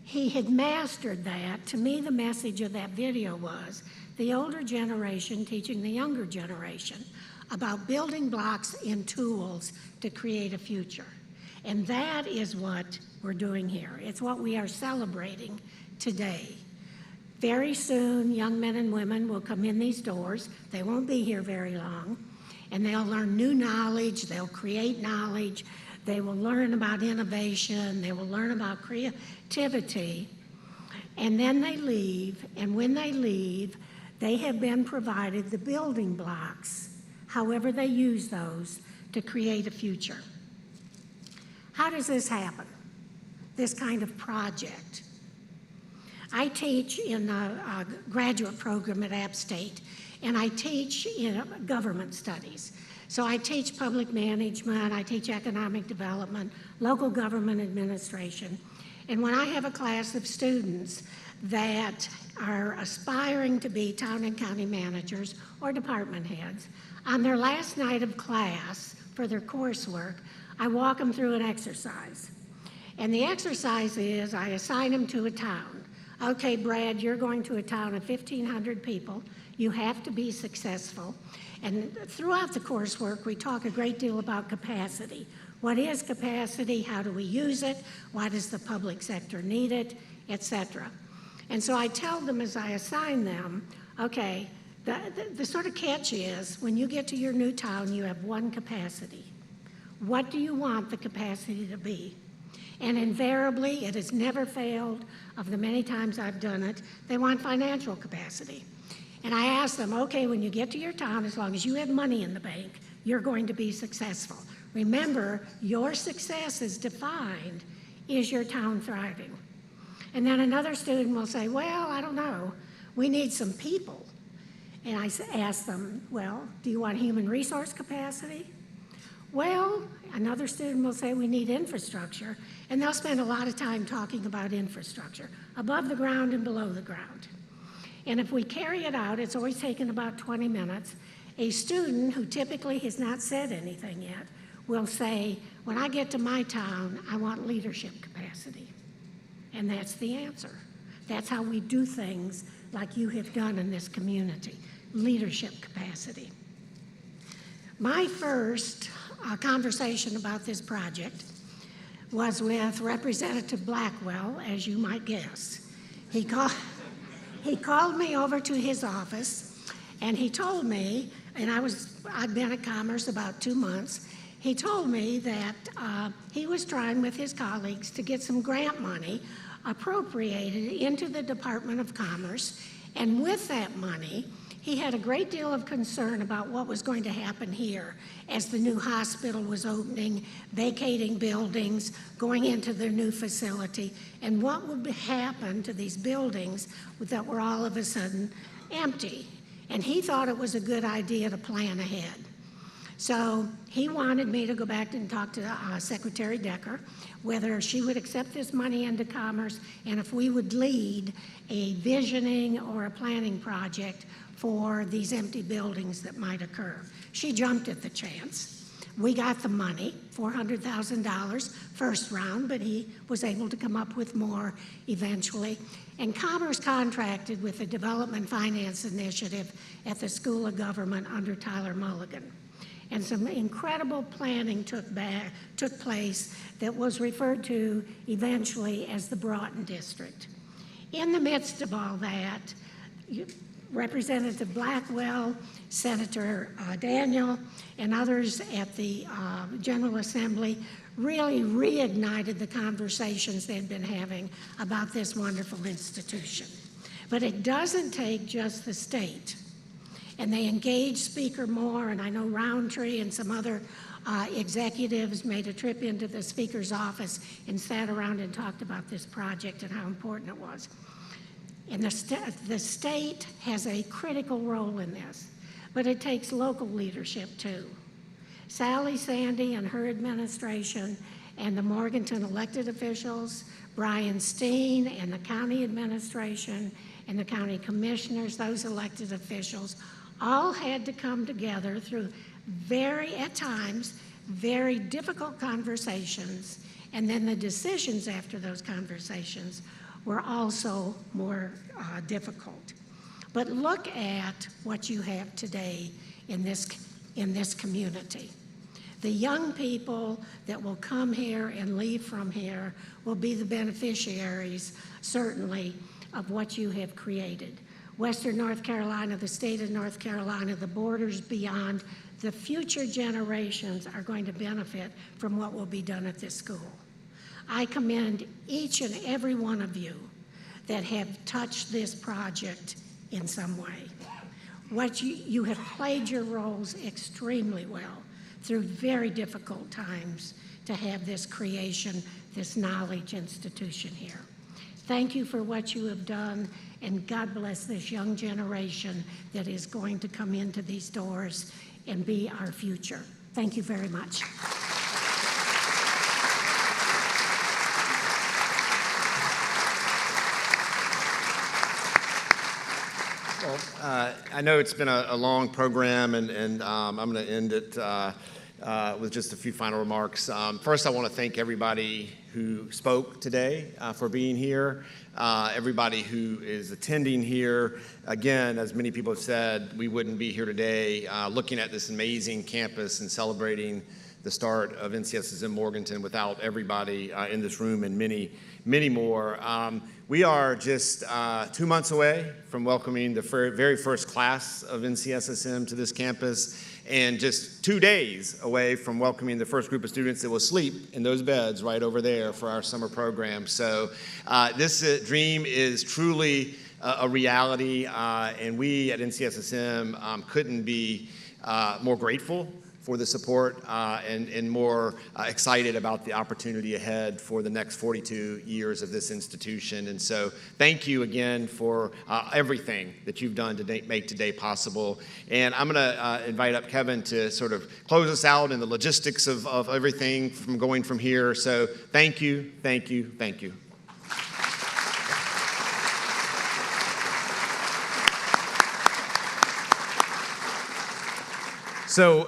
He had mastered that. To me, the message of that video was the older generation teaching the younger generation about building blocks and tools to create a future. And that is what we're doing here. It's what we are celebrating today. Very soon, young men and women will come in these doors. They won't be here very long. And they'll learn new knowledge. They'll create knowledge. They will learn about innovation. They will learn about creativity. And then they leave. And when they leave, they have been provided the building blocks, however they use those, to create a future. How does this happen? This kind of project. I teach in a graduate program at App State, and I teach in government studies. So I teach public management, I teach economic development, local government administration. And when I have a class of students that are aspiring to be town and county managers or department heads, on their last night of class for their coursework, I walk them through an exercise. And the exercise is I assign them to a town. Okay, Brad, you're going to a town of 1,500 people. You have to be successful. And throughout the coursework, we talk a great deal about capacity. What is capacity? How do we use it? Why does the public sector need it? Etc. And so I tell them as I assign them, okay, the sort of catch is when you get to your new town, you have one capacity. What do you want the capacity to be? And invariably, it has never failed of the many times I've done it, they want financial capacity. And I ask them, okay, when you get to your town, as long as you have money in the bank, you're going to be successful. Remember, your success is defined, is your town thriving? And then another student will say, well, I don't know, we need some people. And I ask them, well, do you want human resource capacity? Well, another student will say we need infrastructure, and they'll spend a lot of time talking about infrastructure, above the ground and below the ground. And if we carry it out, it's always taken about 20 minutes. A student who typically has not said anything yet will say, when I get to my town, I want leadership capacity. And that's the answer. That's how we do things like you have done in this community, leadership capacity. My first conversation about this project was with Representative Blackwell, as you might guess. He called me over to his office, and he told me, and I'd been at Commerce about 2 months, he told me that he was trying with his colleagues to get some grant money appropriated into the Department of Commerce, and with that money, he had a great deal of concern about what was going to happen here as the new hospital was opening, vacating buildings, going into their new facility, and what would happen to these buildings that were all of a sudden empty. And he thought it was a good idea to plan ahead. So he wanted me to go back and talk to Secretary Decker, whether she would accept this money into Commerce and if we would lead a visioning or a planning project for these empty buildings that might occur. She jumped at the chance. We got the money, $400,000 first round, but he was able to come up with more eventually. And Commerce contracted with the Development Finance Initiative at the School of Government under Tyler Mulligan. And some incredible planning took place that was referred to eventually as the Broughton District. In the midst of all that, Representative Blackwell, Senator Daniel, and others at the General Assembly really reignited the conversations they'd been having about this wonderful institution. But it doesn't take just the state. And they engaged Speaker Moore, and I know Roundtree and some other executives made a trip into the Speaker's office and sat around and talked about this project and how important it was. And the state has a critical role in this, but it takes local leadership too. Sally Sandy and her administration and the Morganton elected officials, Brian Steen and the county administration and the county commissioners, those elected officials, all had to come together through at times, very difficult conversations, and then the decisions after those conversations were also more difficult. But look at what you have today in this community. The young people that will come here and leave from here will be the beneficiaries, certainly, of what you have created. Western North Carolina, the state of North Carolina, the borders beyond, the future generations are going to benefit from what will be done at this school. I commend each and every one of you that have touched this project in some way. You have played your roles extremely well through very difficult times to have this creation, this knowledge institution here. Thank you for what you have done, and God bless this young generation that is going to come into these doors and be our future. Thank you very much. I know it's been a long program, and I'm going to end it with just a few final remarks. First, I want to thank everybody who spoke today for being here, everybody who is attending here. Again, as many people have said, we wouldn't be here today looking at this amazing campus and celebrating the start of NCSSM Morganton without everybody in this room and many, many more. We are just 2 months away from welcoming the very first class of NCSSM to this campus, and just 2 days away from welcoming the first group of students that will sleep in those beds right over there for our summer program. So this dream is truly a reality, and we at NCSSM couldn't be more grateful for the support and more excited about the opportunity ahead for the next 42 years of this institution. And so thank you again for everything that you've done to make today possible. And I'm going to invite up Kevin to sort of close us out in the logistics of everything from going from here. So thank you, thank you, thank you. So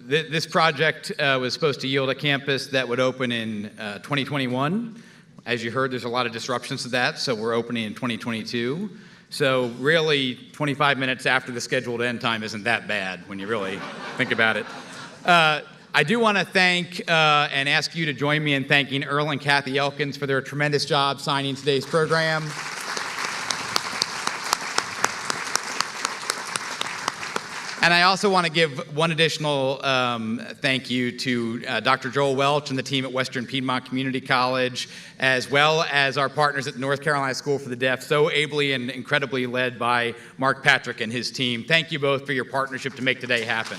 this project was supposed to yield a campus that would open in 2021. As you heard, there's a lot of disruptions to that, so we're opening in 2022. So really, 25 minutes after the scheduled end time isn't that bad when you really think about it. I do want to thank and ask you to join me in thanking Earl and Kathy Elkins for their tremendous job signing today's program. And I also want to give one additional thank you to Dr. Joel Welch and the team at Western Piedmont Community College, as well as our partners at the North Carolina School for the Deaf, so ably and incredibly led by Mark Patrick and his team. Thank you both for your partnership to make today happen.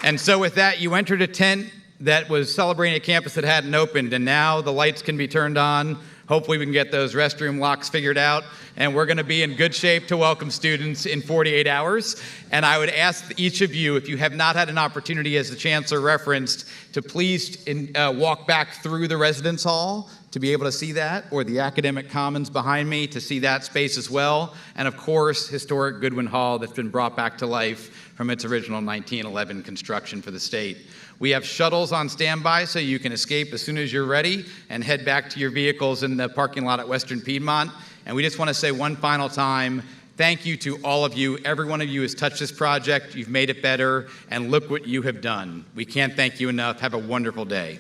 And so with that, you entered a tent that was celebrating a campus that hadn't opened, and now the lights can be turned on. Hopefully we can get those restroom locks figured out, and we're going to be in good shape to welcome students in 48 hours. And I would ask each of you, if you have not had an opportunity, as the Chancellor referenced, to please walk back through the Residence Hall to be able to see that, or the Academic Commons behind me to see that space as well. And of course, historic Goodwin Hall that's been brought back to life from its original 1911 construction for the state. We have shuttles on standby so you can escape as soon as you're ready and head back to your vehicles in the parking lot at Western Piedmont. And we just want to say one final time, thank you to all of you. Every one of you has touched this project. You've made it better, and look what you have done. We can't thank you enough. Have a wonderful day.